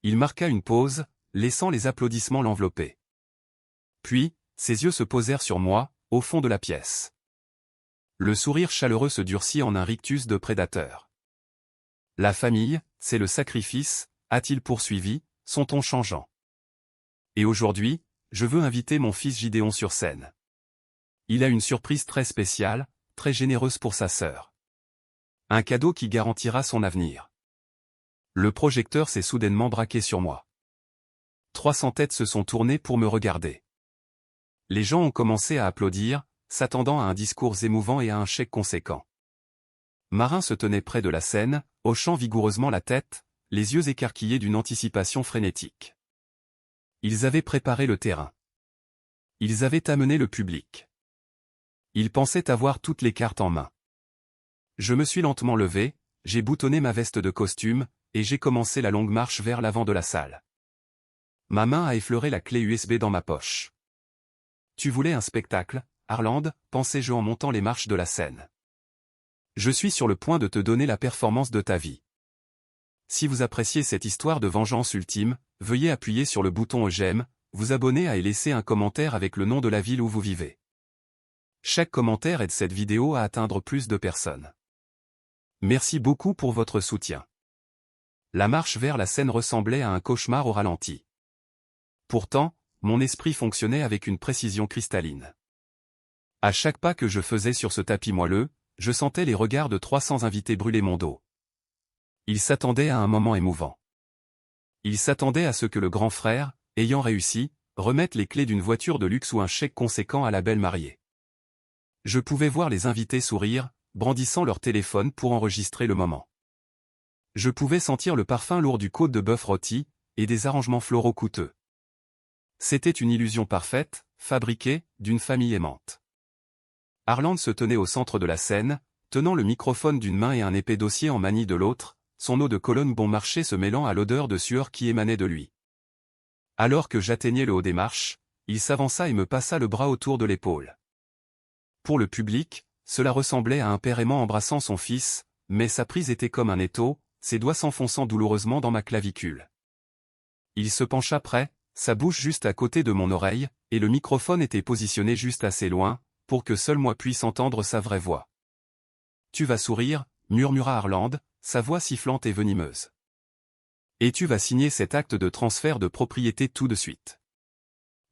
[SPEAKER 1] Il marqua une pause, laissant les applaudissements l'envelopper. Puis, ses yeux se posèrent sur moi, au fond de la pièce. Le sourire chaleureux se durcit en un rictus de prédateur. « La famille, c'est le sacrifice », a-t-il poursuivi, son ton changeant. « Et aujourd'hui, je veux inviter mon fils Gideon sur scène. Il a une surprise très spéciale, très généreuse pour sa sœur. Un cadeau qui garantira son avenir. » Le projecteur s'est soudainement braqué sur moi. 300 têtes se sont tournées pour me regarder. Les gens ont commencé à applaudir, s'attendant à un discours émouvant et à un chèque conséquent. Marin se tenait près de la scène, hochant vigoureusement la tête, les yeux écarquillés d'une anticipation frénétique. Ils avaient préparé le terrain. Ils avaient amené le public. Ils pensaient avoir toutes les cartes en main. Je me suis lentement levé, j'ai boutonné ma veste de costume, et j'ai commencé la longue marche vers l'avant de la salle. Ma main a effleuré la clé USB dans ma poche. « Tu voulais un spectacle, Harland ?» pensais-je en montant les marches de la scène. « Je suis sur le point de te donner la performance de ta vie. Si vous appréciez cette histoire de vengeance ultime, veuillez appuyer sur le bouton j'aime, vous abonner et laisser un commentaire avec le nom de la ville où vous vivez. Chaque commentaire aide cette vidéo à atteindre plus de personnes. Merci beaucoup pour votre soutien. » La marche vers la scène ressemblait à un cauchemar au ralenti. Pourtant, mon esprit fonctionnait avec une précision cristalline. À chaque pas que je faisais sur ce tapis moelleux, je sentais les regards de 300 invités brûler mon dos. Ils s'attendaient à un moment émouvant. Ils s'attendaient à ce que le grand frère, ayant réussi, remette les clés d'une voiture de luxe ou un chèque conséquent à la belle mariée. Je pouvais voir les invités sourire, brandissant leur téléphone pour enregistrer le moment. Je pouvais sentir le parfum lourd du côte de bœuf rôti, et des arrangements floraux coûteux. C'était une illusion parfaite, fabriquée, d'une famille aimante. Harland se tenait au centre de la scène, tenant le microphone d'une main et un épais dossier en manie de l'autre, son eau de Cologne bon marché se mêlant à l'odeur de sueur qui émanait de lui. Alors que j'atteignais le haut des marches, il s'avança et me passa le bras autour de l'épaule. Pour le public, cela ressemblait à un père aimant embrassant son fils, mais sa prise était comme un étau, ses doigts s'enfonçant douloureusement dans ma clavicule. Il se pencha près, sa bouche juste à côté de mon oreille, et le microphone était positionné juste assez loin, pour que seul moi puisse entendre sa vraie voix. « Tu vas sourire », murmura Harland, sa voix sifflante et venimeuse. « Et tu vas signer cet acte de transfert de propriété tout de suite.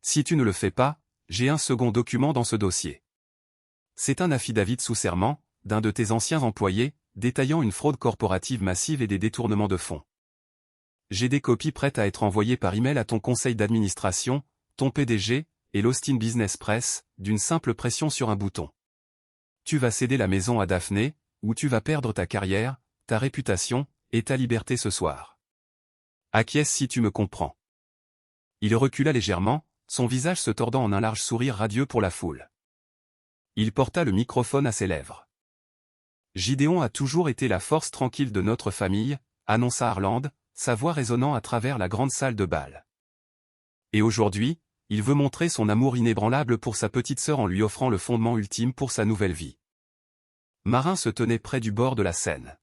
[SPEAKER 1] Si tu ne le fais pas, j'ai un second document dans ce dossier. C'est un affidavit sous serment, d'un de tes anciens employés, détaillant une fraude corporative massive et des détournements de fonds. J'ai des copies prêtes à être envoyées par email à ton conseil d'administration, ton PDG, et l'Austin Business Press, d'une simple pression sur un bouton. Tu vas céder la maison à Daphné, ou tu vas perdre ta carrière, ta réputation, et ta liberté ce soir. Acquiesce si tu me comprends. » Il recula légèrement, son visage se tordant en un large sourire radieux pour la foule. Il porta le microphone à ses lèvres. « Gideon a toujours été la force tranquille de notre famille, » annonça Harland, sa voix résonnant à travers la grande salle de bal. Et aujourd'hui, il veut montrer son amour inébranlable pour sa petite sœur en lui offrant le fondement ultime pour sa nouvelle vie. Marin se tenait près du bord de la scène.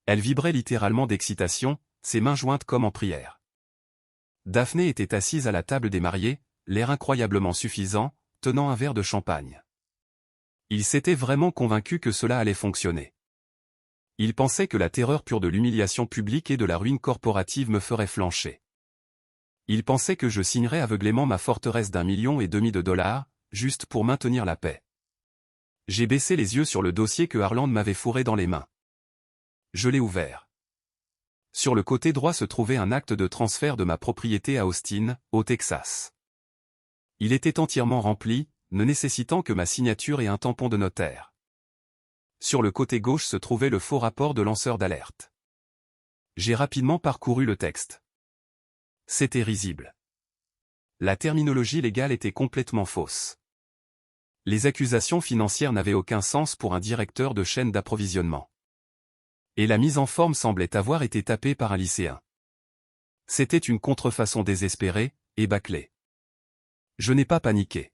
[SPEAKER 1] Elle vibrait littéralement d'excitation, ses mains jointes comme en prière. Daphné était assise à la table des mariés, l'air incroyablement suffisant, tenant un verre de champagne. Il s'était vraiment convaincu que cela allait fonctionner. Il pensait que la terreur pure de l'humiliation publique et de la ruine corporative me ferait flancher. Il pensait que je signerais aveuglément ma forteresse d'1,5 million, juste pour maintenir la paix. J'ai baissé les yeux sur le dossier que Harland m'avait fourré dans les mains. Je l'ai ouvert. Sur le côté droit se trouvait un acte de transfert de ma propriété à Austin, au Texas. Il était entièrement rempli, ne nécessitant que ma signature et un tampon de notaire. Sur le côté gauche se trouvait le faux rapport de lanceur d'alerte. J'ai rapidement parcouru le texte. C'était risible. La terminologie légale était complètement fausse. Les accusations financières n'avaient aucun sens pour un directeur de chaîne d'approvisionnement. Et la mise en forme semblait avoir été tapée par un lycéen. C'était une contrefaçon désespérée, et bâclée. Je n'ai pas paniqué.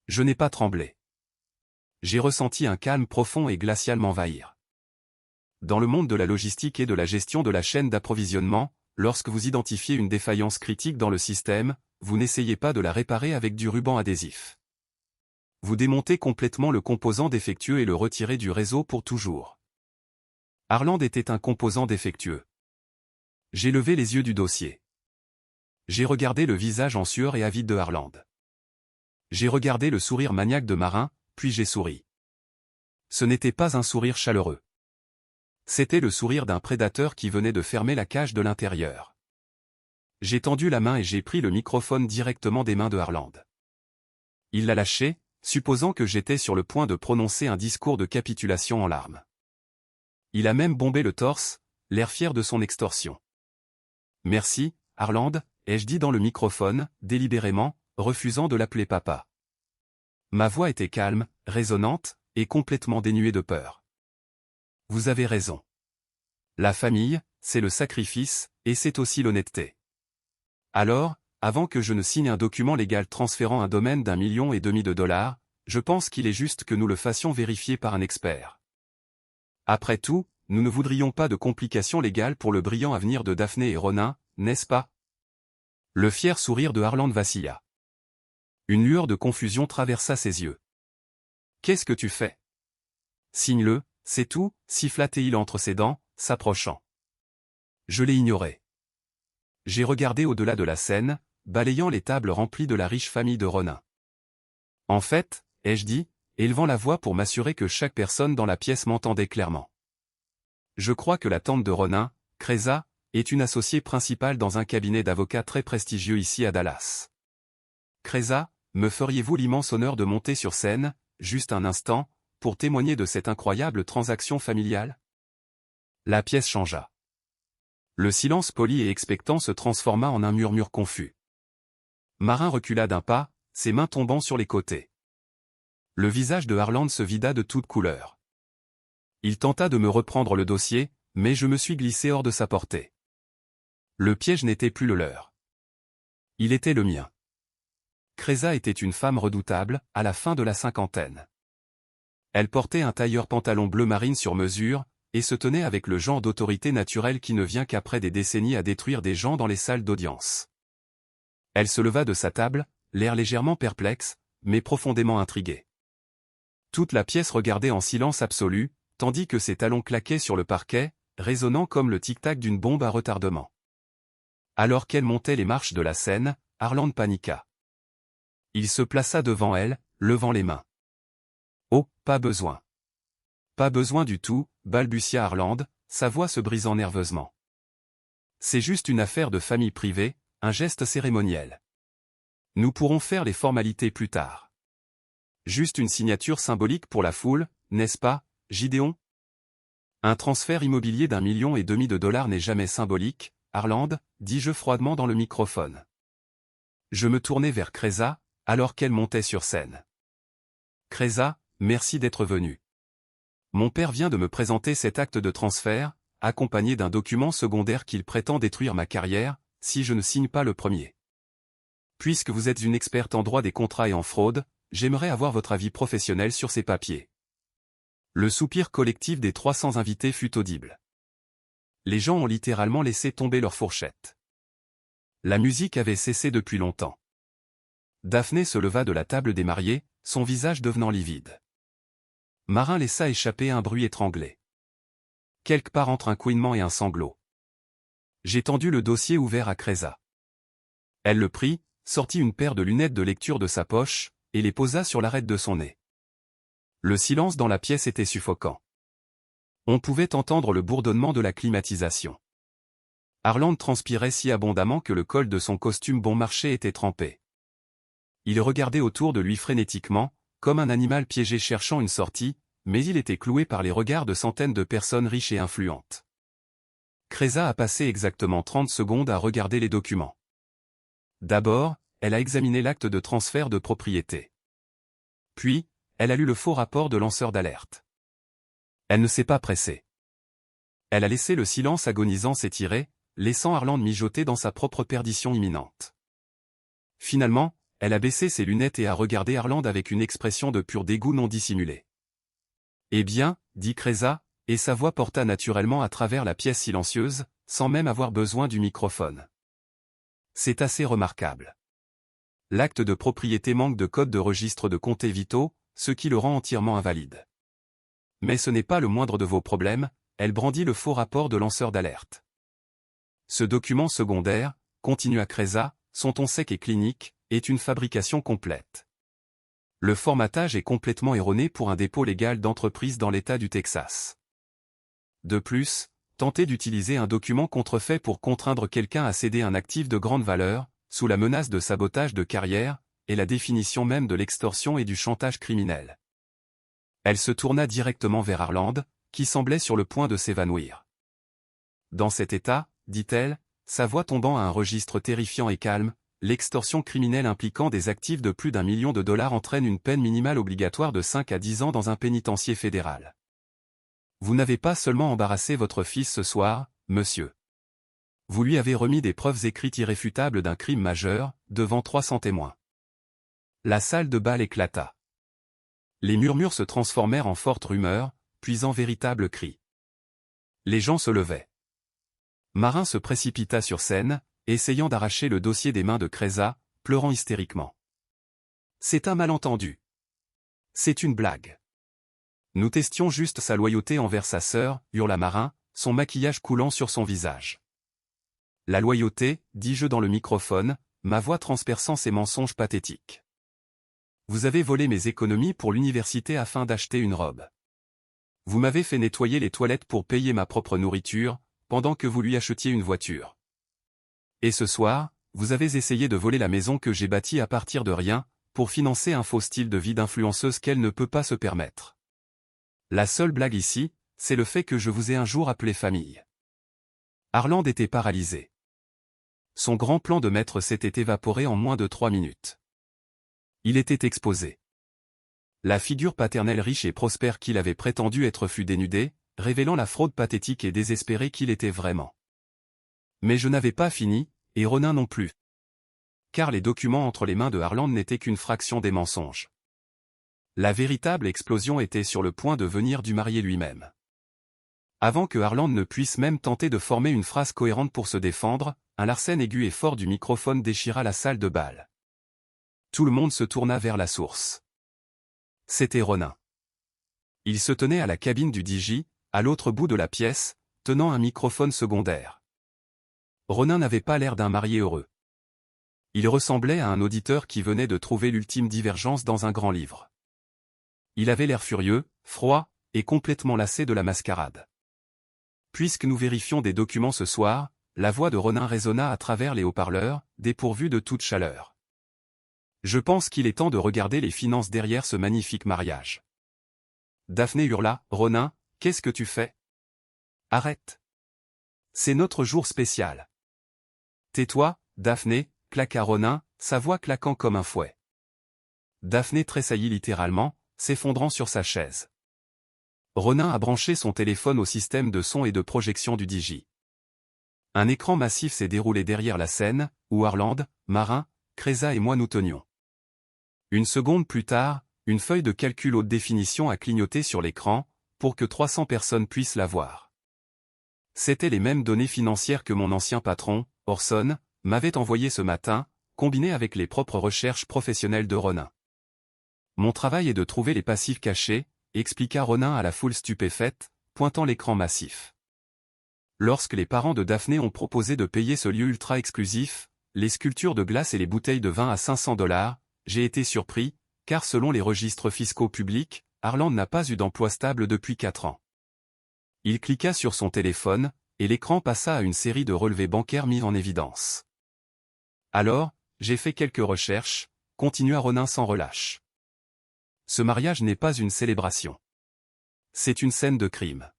[SPEAKER 1] Je n'ai pas tremblé. J'ai ressenti un calme profond et glacial m'envahir. Dans le monde de la logistique et de la gestion de la chaîne d'approvisionnement, lorsque vous identifiez une défaillance critique dans le système, vous n'essayez pas de la réparer avec du ruban adhésif. Vous démontez complètement le composant défectueux et le retirez du réseau pour toujours. Harland était un composant défectueux. J'ai levé les yeux du dossier. J'ai regardé le visage en sueur et avide de Harland. J'ai regardé le sourire maniaque de Marin, puis j'ai souri. Ce n'était pas un sourire chaleureux. C'était le sourire d'un prédateur qui venait de fermer la cage de l'intérieur. J'ai tendu la main et j'ai pris le microphone directement des mains de Harland. Il l'a lâché, supposant que j'étais sur le point de prononcer un discours de capitulation en larmes. Il a même bombé le torse, l'air fier de son extorsion. « Merci, Harland », ai-je dit dans le microphone, délibérément, refusant de l'appeler papa. Ma voix était calme, résonnante, et complètement dénuée de peur. Vous avez raison. La famille, c'est le sacrifice, et c'est aussi l'honnêteté. Alors, avant que je ne signe un document légal transférant un domaine d'1,5 million, je pense qu'il est juste que nous le fassions vérifier par un expert. Après tout, nous ne voudrions pas de complications légales pour le brillant avenir de Daphné et Ronin, n'est-ce pas? Le fier sourire de Harland vacilla. Une lueur de confusion traversa ses yeux. Qu'est-ce que tu fais? Signe-le, c'est tout, siffla-t-il entre ses dents, s'approchant. Je l'ai ignoré. J'ai regardé au-delà de la scène, balayant les tables remplies de la riche famille de Ronin. En fait, ai-je dit, élevant la voix pour m'assurer que chaque personne dans la pièce m'entendait clairement. Je crois que la tante de Ronin, Kreza, est une associée principale dans un cabinet d'avocats très prestigieux ici à Dallas. Kreza, me feriez-vous l'immense honneur de monter sur scène, juste un instant, pour témoigner de cette incroyable transaction familiale? La pièce changea. Le silence poli et expectant se transforma en un murmure confus. Marin recula d'un pas, ses mains tombant sur les côtés. Le visage de Harland se vida de toutes couleurs. Il tenta de me reprendre le dossier, mais je me suis glissé hors de sa portée. Le piège n'était plus le leur. Il était le mien. Kreza était une femme redoutable, à la fin de la cinquantaine. Elle portait un tailleur pantalon bleu marine sur mesure, et se tenait avec le genre d'autorité naturelle qui ne vient qu'après des décennies à détruire des gens dans les salles d'audience. Elle se leva de sa table, l'air légèrement perplexe, mais profondément intriguée. Toute la pièce regardait en silence absolu, tandis que ses talons claquaient sur le parquet, résonnant comme le tic-tac d'une bombe à retardement. Alors qu'elle montait les marches de la scène, Harland paniqua. Il se plaça devant elle, levant les mains. « Oh, pas besoin. Pas besoin du tout, balbutia Harland, sa voix se brisant nerveusement. C'est juste une affaire de famille privée, un geste cérémoniel. Nous pourrons faire les formalités plus tard. Juste une signature symbolique pour la foule, n'est-ce pas, Gideon? Un transfert immobilier d'1,5 million n'est jamais symbolique, Harland, dis-je froidement dans le microphone. Je me tournai vers Kreza, alors qu'elle montait sur scène. Kreza, merci d'être venu. Mon père vient de me présenter cet acte de transfert, accompagné d'un document secondaire qu'il prétend détruire ma carrière, si je ne signe pas le premier. Puisque vous êtes une experte en droit des contrats et en fraude, j'aimerais avoir votre avis professionnel sur ces papiers. Le soupir collectif des 300 invités fut audible. Les gens ont littéralement laissé tomber leurs fourchettes. La musique avait cessé depuis longtemps. Daphné se leva de la table des mariés, son visage devenant livide. Marin laissa échapper un bruit étranglé. Quelque part entre un couinement et un sanglot. J'ai tendu le dossier ouvert à Cresa. Elle le prit, sortit une paire de lunettes de lecture de sa poche, et les posa sur l'arête de son nez. Le silence dans la pièce était suffocant. On pouvait entendre le bourdonnement de la climatisation. Harland transpirait si abondamment que le col de son costume bon marché était trempé. Il regardait autour de lui frénétiquement, comme un animal piégé cherchant une sortie, mais il était cloué par les regards de centaines de personnes riches et influentes. Cresa a passé exactement 30 secondes à regarder les documents. D'abord, elle a examiné l'acte de transfert de propriété. Puis, elle a lu le faux rapport de lanceur d'alerte. Elle ne s'est pas pressée. Elle a laissé le silence agonisant s'étirer, laissant Harland mijoter dans sa propre perdition imminente. Finalement, elle a baissé ses lunettes et a regardé Harland avec une expression de pur dégoût non dissimulé. « Eh bien, dit Cresa, et sa voix porta naturellement à travers la pièce silencieuse, sans même avoir besoin du microphone. C'est assez remarquable. L'acte de propriété manque de code de registre de comptes vitaux, ce qui le rend entièrement invalide. Mais ce n'est pas le moindre de vos problèmes, elle brandit le faux rapport de lanceur d'alerte. Ce document secondaire, continua Cresa, son ton sec et clinique, est une fabrication complète. Le formatage est complètement erroné pour un dépôt légal d'entreprise dans l'État du Texas. De plus, tenter d'utiliser un document contrefait pour contraindre quelqu'un à céder un actif de grande valeur, sous la menace de sabotage de carrière, est la définition même de l'extorsion et du chantage criminel. Elle se tourna directement vers Harland, qui semblait sur le point de s'évanouir. Dans cet état, dit-elle, sa voix tombant à un registre terrifiant et calme, l'extorsion criminelle impliquant des actifs de plus d'1 million de dollars entraîne une peine minimale obligatoire de 5 à 10 ans dans un pénitencier fédéral. Vous n'avez pas seulement embarrassé votre fils ce soir, monsieur. Vous lui avez remis des preuves écrites irréfutables d'un crime majeur, devant 300 témoins. La salle de bal éclata. Les murmures se transformèrent en fortes rumeurs, puis en véritables cris. Les gens se levaient. Marin se précipita sur scène, essayant d'arracher le dossier des mains de Cresa, pleurant hystériquement. C'est un malentendu. C'est une blague. Nous testions juste sa loyauté envers sa sœur, hurla Marin, son maquillage coulant sur son visage. La loyauté, dis-je dans le microphone, ma voix transperçant ces mensonges pathétiques. Vous avez volé mes économies pour l'université afin d'acheter une robe. Vous m'avez fait nettoyer les toilettes pour payer ma propre nourriture, pendant que vous lui achetiez une voiture. Et ce soir, vous avez essayé de voler la maison que j'ai bâtie à partir de rien, pour financer un faux style de vie d'influenceuse qu'elle ne peut pas se permettre. La seule blague ici, c'est le fait que je vous ai un jour appelé famille. Harland était paralysé. Son grand plan de maître s'était évaporé en moins de 3 minutes. Il était exposé. La figure paternelle riche et prospère qu'il avait prétendu être fut dénudée, révélant la fraude pathétique et désespérée qu'il était vraiment. Mais je n'avais pas fini, et Ronin non plus. Car les documents entre les mains de Harland n'étaient qu'une fraction des mensonges. La véritable explosion était sur le point de venir du marié lui-même. Avant que Harland ne puisse même tenter de former une phrase cohérente pour se défendre, un larcène aigu et fort du microphone déchira la salle de bal. Tout le monde se tourna vers la source. C'était Ronin. Il se tenait à la cabine du DJ, à l'autre bout de la pièce, tenant un microphone secondaire. Ronin n'avait pas l'air d'un marié heureux. Il ressemblait à un auditeur qui venait de trouver l'ultime divergence dans un grand livre. Il avait l'air furieux, froid, et complètement lassé de la mascarade. Puisque nous vérifions des documents ce soir, la voix de Ronin résonna à travers les haut-parleurs, dépourvue de toute chaleur. Je pense qu'il est temps de regarder les finances derrière ce magnifique mariage. Daphné hurla, Ronin, qu'est-ce que tu fais? Arrête. C'est notre jour spécial. Tais-toi, Daphné, claqua Ronin, sa voix claquant comme un fouet. Daphné tressaillit littéralement, s'effondrant sur sa chaise. Ronin a branché son téléphone au système de son et de projection du Digi. Un écran massif s'est déroulé derrière la scène, où Harland, Marin, Cresa et moi nous tenions. Une seconde plus tard, une feuille de calcul haute définition a clignoté sur l'écran, pour que 300 personnes puissent la voir. C'étaient les mêmes données financières que mon ancien patron, Orson, m'avait envoyées ce matin, combinées avec les propres recherches professionnelles de Ronin. Mon travail est de trouver les passifs cachés, expliqua Ronin à la foule stupéfaite, pointant l'écran massif. Lorsque les parents de Daphné ont proposé de payer ce lieu ultra exclusif, les sculptures de glace et les bouteilles de vin à $500, j'ai été surpris, car selon les registres fiscaux publics, Harland n'a pas eu d'emploi stable depuis 4 ans. Il cliqua sur son téléphone, et l'écran passa à une série de relevés bancaires mis en évidence. Alors, j'ai fait quelques recherches, continua Ronin sans relâche. Ce mariage n'est pas une célébration. C'est une scène de crime.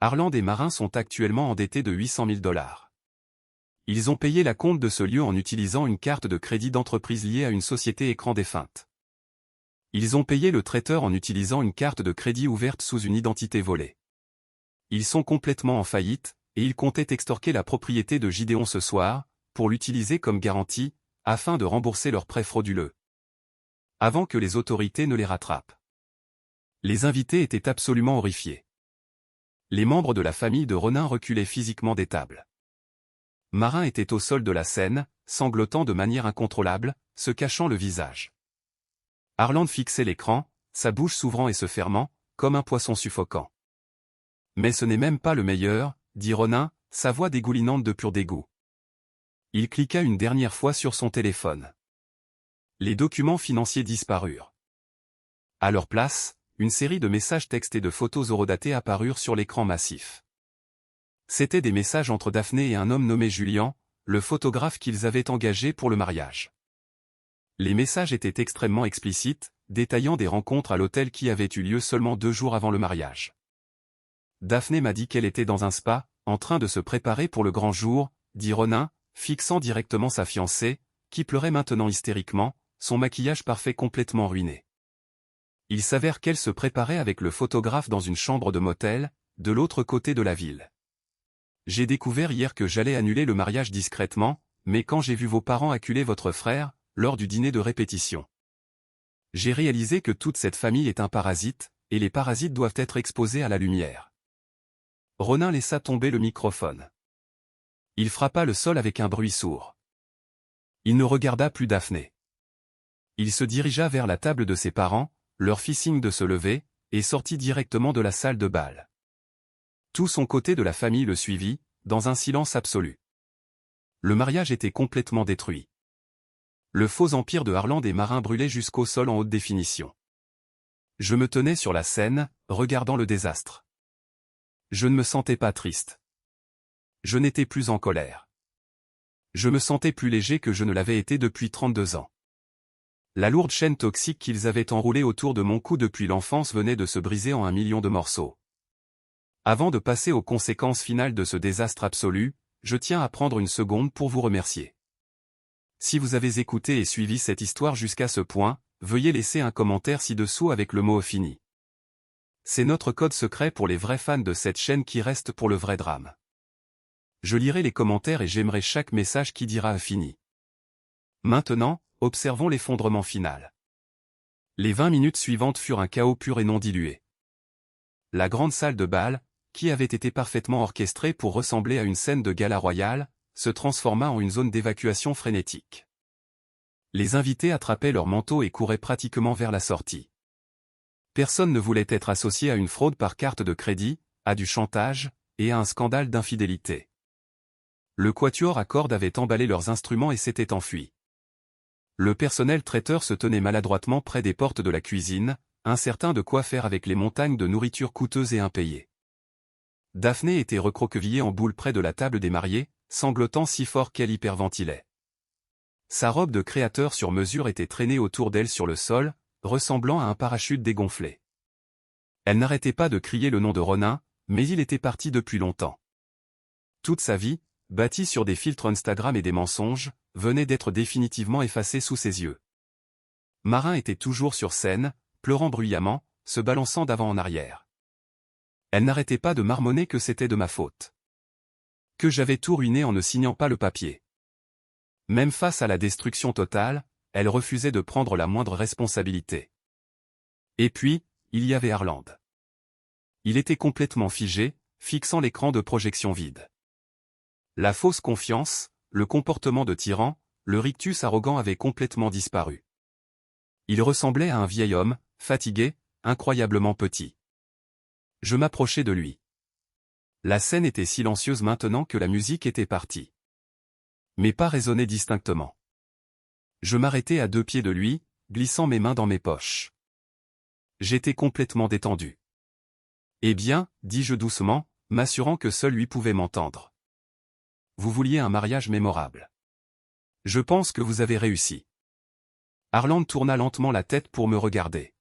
[SPEAKER 1] Harland et Marin sont actuellement endettés de $800 000. Ils ont payé la compte de ce lieu en utilisant une carte de crédit d'entreprise liée à une société écran défunte. Ils ont payé le traiteur en utilisant une carte de crédit ouverte sous une identité volée. Ils sont complètement en faillite, et ils comptaient extorquer la propriété de Gideon ce soir, pour l'utiliser comme garantie, afin de rembourser leur prêt frauduleux. Avant que les autorités ne les rattrapent. Les invités étaient absolument horrifiés. Les membres de la famille de Ronin reculaient physiquement des tables. Marin était au sol de la scène, sanglotant de manière incontrôlable, se cachant le visage. Harland fixait l'écran, sa bouche s'ouvrant et se fermant, comme un poisson suffocant. Mais ce n'est même pas le meilleur, dit Ronin, sa voix dégoulinante de pur dégoût. Il cliqua une dernière fois sur son téléphone. Les documents financiers disparurent. À leur place, une série de messages textes et de photos horodatées apparurent sur l'écran massif. C'étaient des messages entre Daphné et un homme nommé Julian, le photographe qu'ils avaient engagé pour le mariage. Les messages étaient extrêmement explicites, détaillant des rencontres à l'hôtel qui avaient eu lieu seulement 2 jours avant le mariage. Daphné m'a dit qu'elle était dans un spa, en train de se préparer pour le grand jour, dit Ronin, fixant directement sa fiancée, qui pleurait maintenant hystériquement, son maquillage parfait complètement ruiné. Il s'avère qu'elle se préparait avec le photographe dans une chambre de motel, de l'autre côté de la ville. J'ai découvert hier que j'allais annuler le mariage discrètement, mais quand j'ai vu vos parents acculer votre frère, lors du dîner de répétition, j'ai réalisé que toute cette famille est un parasite, et les parasites doivent être exposés à la lumière. Ronin laissa tomber le microphone. Il frappa le sol avec un bruit sourd. Il ne regarda plus Daphné. Il se dirigea vers la table de ses parents, leur fit signe de se lever, et sortit directement de la salle de bal. Tout son côté de la famille le suivit, dans un silence absolu. Le mariage était complètement détruit. Le faux empire de Harland et Marin brûlait jusqu'au sol en haute définition. Je me tenais sur la scène, regardant le désastre. Je ne me sentais pas triste. Je n'étais plus en colère. Je me sentais plus léger que je ne l'avais été depuis 32 ans. La lourde chaîne toxique qu'ils avaient enroulée autour de mon cou depuis l'enfance venait de se briser en 1 million de morceaux. Avant de passer aux conséquences finales de ce désastre absolu, je tiens à prendre une seconde pour vous remercier. Si vous avez écouté et suivi cette histoire jusqu'à ce point, veuillez laisser un commentaire ci-dessous avec le mot fini. C'est notre code secret pour les vrais fans de cette chaîne qui reste pour le vrai drame. Je lirai les commentaires et j'aimerai chaque message qui dira fini. Maintenant, observons l'effondrement final. Les 20 minutes suivantes furent un chaos pur et non dilué. La grande salle de bal, qui avait été parfaitement orchestrée pour ressembler à une scène de gala royale, se transforma en une zone d'évacuation frénétique. Les invités attrapaient leurs manteaux et couraient pratiquement vers la sortie. Personne ne voulait être associé à une fraude par carte de crédit, à du chantage, et à un scandale d'infidélité. Le quatuor à cordes avait emballé leurs instruments et s'était enfui. Le personnel traiteur se tenait maladroitement près des portes de la cuisine, incertain de quoi faire avec les montagnes de nourriture coûteuse et impayée. Daphné était recroquevillée en boule près de la table des mariés, sanglotant si fort qu'elle hyperventilait. Sa robe de créateur sur mesure était traînée autour d'elle sur le sol, ressemblant à un parachute dégonflé. Elle n'arrêtait pas de crier le nom de Ronin, mais il était parti depuis longtemps. Toute sa vie, bâtie sur des filtres Instagram et des mensonges, venait d'être définitivement effacée sous ses yeux. Marin était toujours sur scène, pleurant bruyamment, se balançant d'avant en arrière. Elle n'arrêtait pas de marmonner que c'était de ma faute. Que j'avais tout ruiné en ne signant pas le papier. Même face à la destruction totale, elle refusait de prendre la moindre responsabilité. Et puis, il y avait Harland. Il était complètement figé, fixant l'écran de projection vide. La fausse confiance, le comportement de tyran, le rictus arrogant avaient complètement disparu. Il ressemblait à un vieil homme, fatigué, incroyablement petit. Je m'approchai de lui. La scène était silencieuse maintenant que la musique était partie. Mes pas résonnaient distinctement. Je m'arrêtai à 2 pieds de lui, glissant mes mains dans mes poches. J'étais complètement détendu. Eh bien, dis-je doucement, m'assurant que seul lui pouvait m'entendre. Vous vouliez un mariage mémorable. Je pense que vous avez réussi. Harland tourna lentement la tête pour me regarder.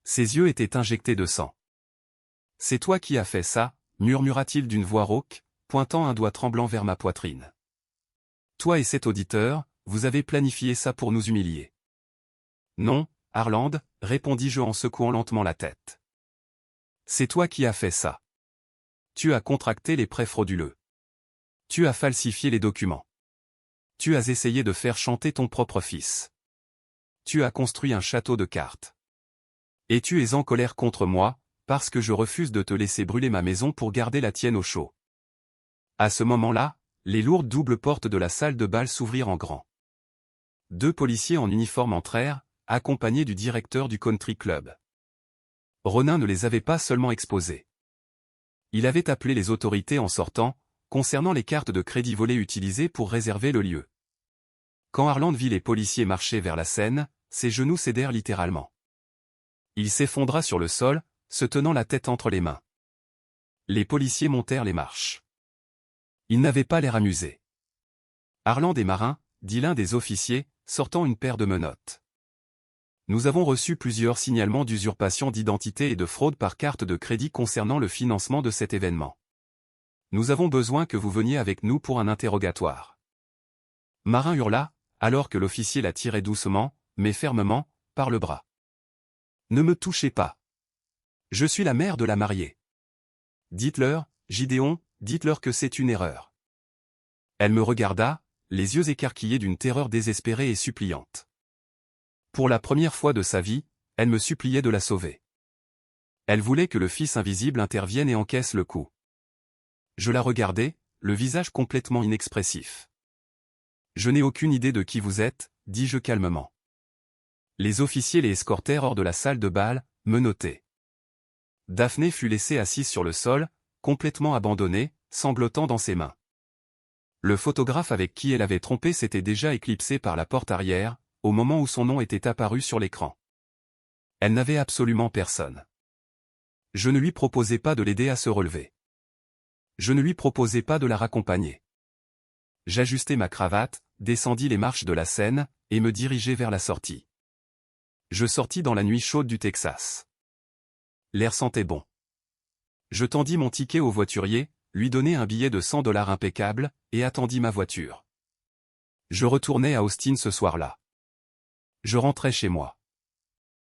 [SPEAKER 1] Ses yeux étaient injectés de sang. C'est toi qui as fait ça, murmura-t-il d'une voix rauque, pointant un doigt tremblant vers ma poitrine. Toi et cet auditeur, vous avez planifié ça pour nous humilier. Non, Harland, répondis-je en secouant lentement la tête. C'est toi qui as fait ça. Tu as contracté les prêts frauduleux. Tu as falsifié les documents. Tu as essayé de faire chanter ton propre fils. Tu as construit un château de cartes. Et tu es en colère contre moi, parce que je refuse de te laisser brûler ma maison pour garder la tienne au chaud. À ce moment-là, les lourdes doubles portes de la salle de bal s'ouvrirent en grand. 2 policiers en uniforme entrèrent, accompagnés du directeur du country club. Ronin ne les avait pas seulement exposés. Il avait appelé les autorités en sortant, concernant les cartes de crédit volées utilisées pour réserver le lieu. Quand Harland vit les policiers marcher vers la scène, ses genoux cédèrent littéralement. Il s'effondra sur le sol, se tenant la tête entre les mains. Les policiers montèrent les marches. Ils n'avaient pas l'air amusés. Harland est marin, dit l'un des officiers, sortant une paire de menottes. Nous avons reçu plusieurs signalements d'usurpation d'identité et de fraude par carte de crédit concernant le financement de cet événement. Nous avons besoin que vous veniez avec nous pour un interrogatoire. Marin hurla, alors que l'officier la tirait doucement, mais fermement, par le bras. Ne me touchez pas. Je suis la mère de la mariée. Dites-leur, Gideon, dites-leur que c'est une erreur. Elle me regarda, les yeux écarquillés d'une terreur désespérée et suppliante. Pour la première fois de sa vie, elle me suppliait de la sauver. Elle voulait que le fils invisible intervienne et encaisse le coup. Je la regardais, le visage complètement inexpressif. Je n'ai aucune idée de qui vous êtes, dis-je calmement. Les officiers les escortèrent hors de la salle de bal, menottés. Daphné fut laissée assise sur le sol, complètement abandonnée, sanglotant dans ses mains. Le photographe avec qui elle avait trompé s'était déjà éclipsé par la porte arrière, au moment où son nom était apparu sur l'écran. Elle n'avait absolument personne. Je ne lui proposais pas de l'aider à se relever. Je ne lui proposais pas de la raccompagner. J'ajustai ma cravate, descendis les marches de la scène, et me dirigeai vers la sortie. Je sortis dans la nuit chaude du Texas. L'air sentait bon. Je tendis mon ticket au voiturier, lui donnai un billet de $100 impeccable, et attendis ma voiture. Je retournai à Austin ce soir-là. Je rentrai chez moi.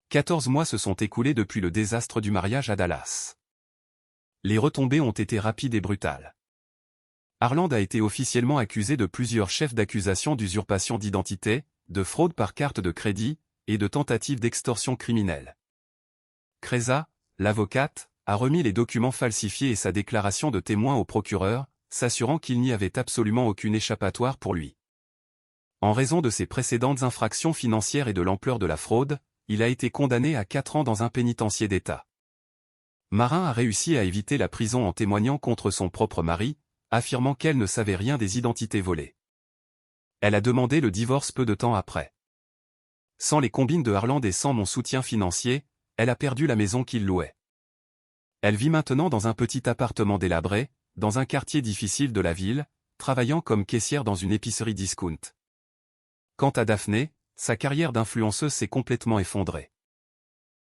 [SPEAKER 1] 14 mois se sont écoulés depuis le désastre du mariage à Dallas. Les retombées ont été rapides et brutales. Harland a été officiellement accusé de plusieurs chefs d'accusation d'usurpation d'identité, de fraude par carte de crédit, et de tentative d'extorsion criminelle. Kreza, l'avocate, a remis les documents falsifiés et sa déclaration de témoin au procureur, s'assurant qu'il n'y avait absolument aucune échappatoire pour lui. En raison de ses précédentes infractions financières et de l'ampleur de la fraude, il a été condamné à 4 ans dans un pénitencier d'État. Marin a réussi à éviter la prison en témoignant contre son propre mari, affirmant qu'elle ne savait rien des identités volées. Elle a demandé le divorce peu de temps après. Sans les combines de Harland et sans mon soutien financier, elle a perdu la maison qu'il louait. Elle vit maintenant dans un petit appartement délabré, dans un quartier difficile de la ville, travaillant comme caissière dans une épicerie discount. Quant à Daphné, sa carrière d'influenceuse s'est complètement effondrée.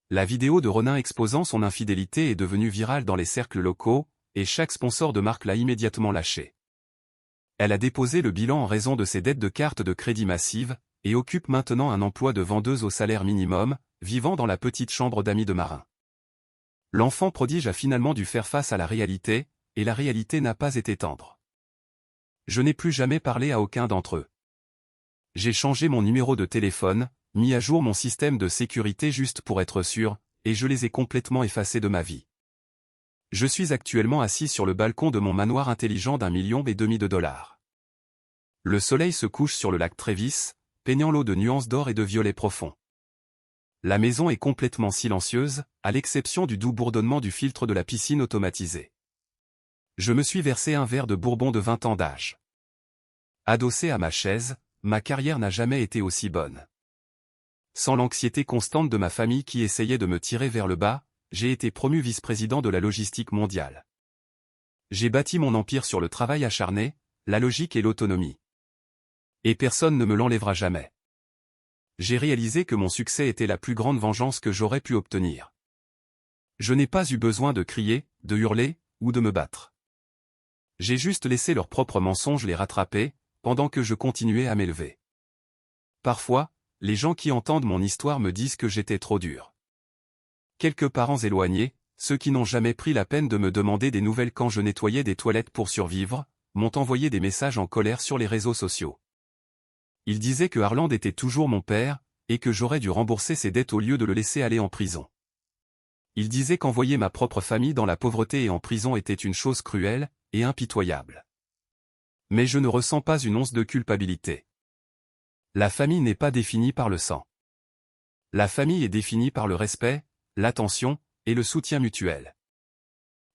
[SPEAKER 1] La vidéo de Ronin exposant son infidélité est devenue virale dans les cercles locaux, et chaque sponsor de marque l'a immédiatement lâchée. Elle a déposé le bilan en raison de ses dettes de cartes de crédit massives, et occupe maintenant un emploi de vendeuse au salaire minimum, vivant dans la petite chambre d'amis de Marin. L'enfant prodige a finalement dû faire face à la réalité, et la réalité n'a pas été tendre. Je n'ai plus jamais parlé à aucun d'entre eux. J'ai changé mon numéro de téléphone, mis à jour mon système de sécurité juste pour être sûr, et je les ai complètement effacés de ma vie. Je suis actuellement assis sur le balcon de mon manoir intelligent d'1,5 million de dollars. Le soleil se couche sur le lac Travis, peignant l'eau de nuances d'or et de violet profond. La maison est complètement silencieuse, à l'exception du doux bourdonnement du filtre de la piscine automatisée. Je me suis versé un verre de bourbon de 20 ans d'âge. Adossé à ma chaise, ma carrière n'a jamais été aussi bonne. Sans l'anxiété constante de ma famille qui essayait de me tirer vers le bas, j'ai été promu vice-président de la logistique mondiale. J'ai bâti mon empire sur le travail acharné, la logique et l'autonomie. Et personne ne me l'enlèvera jamais. J'ai réalisé que mon succès était la plus grande vengeance que j'aurais pu obtenir. Je n'ai pas eu besoin de crier, de hurler, ou de me battre. J'ai juste laissé leurs propres mensonges les rattraper, pendant que je continuais à m'élever. Parfois, les gens qui entendent mon histoire me disent que j'étais trop dur. Quelques parents éloignés, ceux qui n'ont jamais pris la peine de me demander des nouvelles quand je nettoyais des toilettes pour survivre, m'ont envoyé des messages en colère sur les réseaux sociaux. Ils disaient que Harland était toujours mon père, et que j'aurais dû rembourser ses dettes au lieu de le laisser aller en prison. Ils disaient qu'envoyer ma propre famille dans la pauvreté et en prison était une chose cruelle et impitoyable. Mais je ne ressens pas une once de culpabilité. La famille n'est pas définie par le sang. La famille est définie par le respect, l'attention, et le soutien mutuel.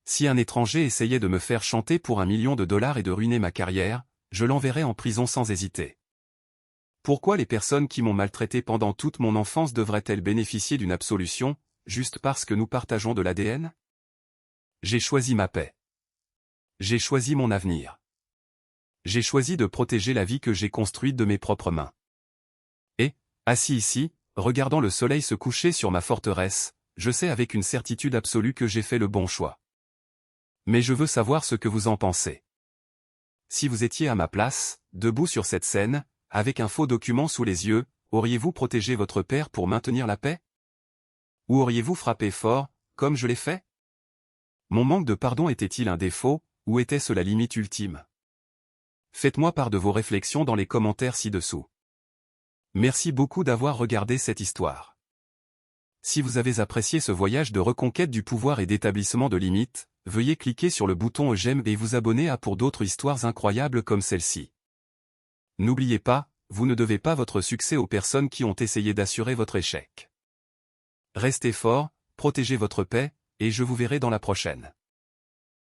[SPEAKER 1] Si un étranger essayait de me faire chanter pour $1 million et de ruiner ma carrière, je l'enverrais en prison sans hésiter. Pourquoi les personnes qui m'ont maltraité pendant toute mon enfance devraient-elles bénéficier d'une absolution, juste parce que nous partageons de l'ADN? J'ai choisi ma paix. J'ai choisi mon avenir. J'ai choisi de protéger la vie que j'ai construite de mes propres mains. Et, assis ici, regardant le soleil se coucher sur ma forteresse, je sais avec une certitude absolue que j'ai fait le bon choix. Mais je veux savoir ce que vous en pensez. Si vous étiez à ma place, debout sur cette scène, avec un faux document sous les yeux, auriez-vous protégé votre père pour maintenir la paix? Ou auriez-vous frappé fort, comme je l'ai fait? Mon manque de pardon était-il un défaut, ou était-ce la limite ultime? Faites-moi part de vos réflexions dans les commentaires ci-dessous. Merci beaucoup d'avoir regardé cette histoire. Si vous avez apprécié ce voyage de reconquête du pouvoir et d'établissement de limites, veuillez cliquer sur le bouton j'aime et vous abonner à pour d'autres histoires incroyables comme celle-ci. N'oubliez pas, vous ne devez pas votre succès aux personnes qui ont essayé d'assurer votre échec. Restez fort, protégez votre paix, et je vous verrai dans la prochaine.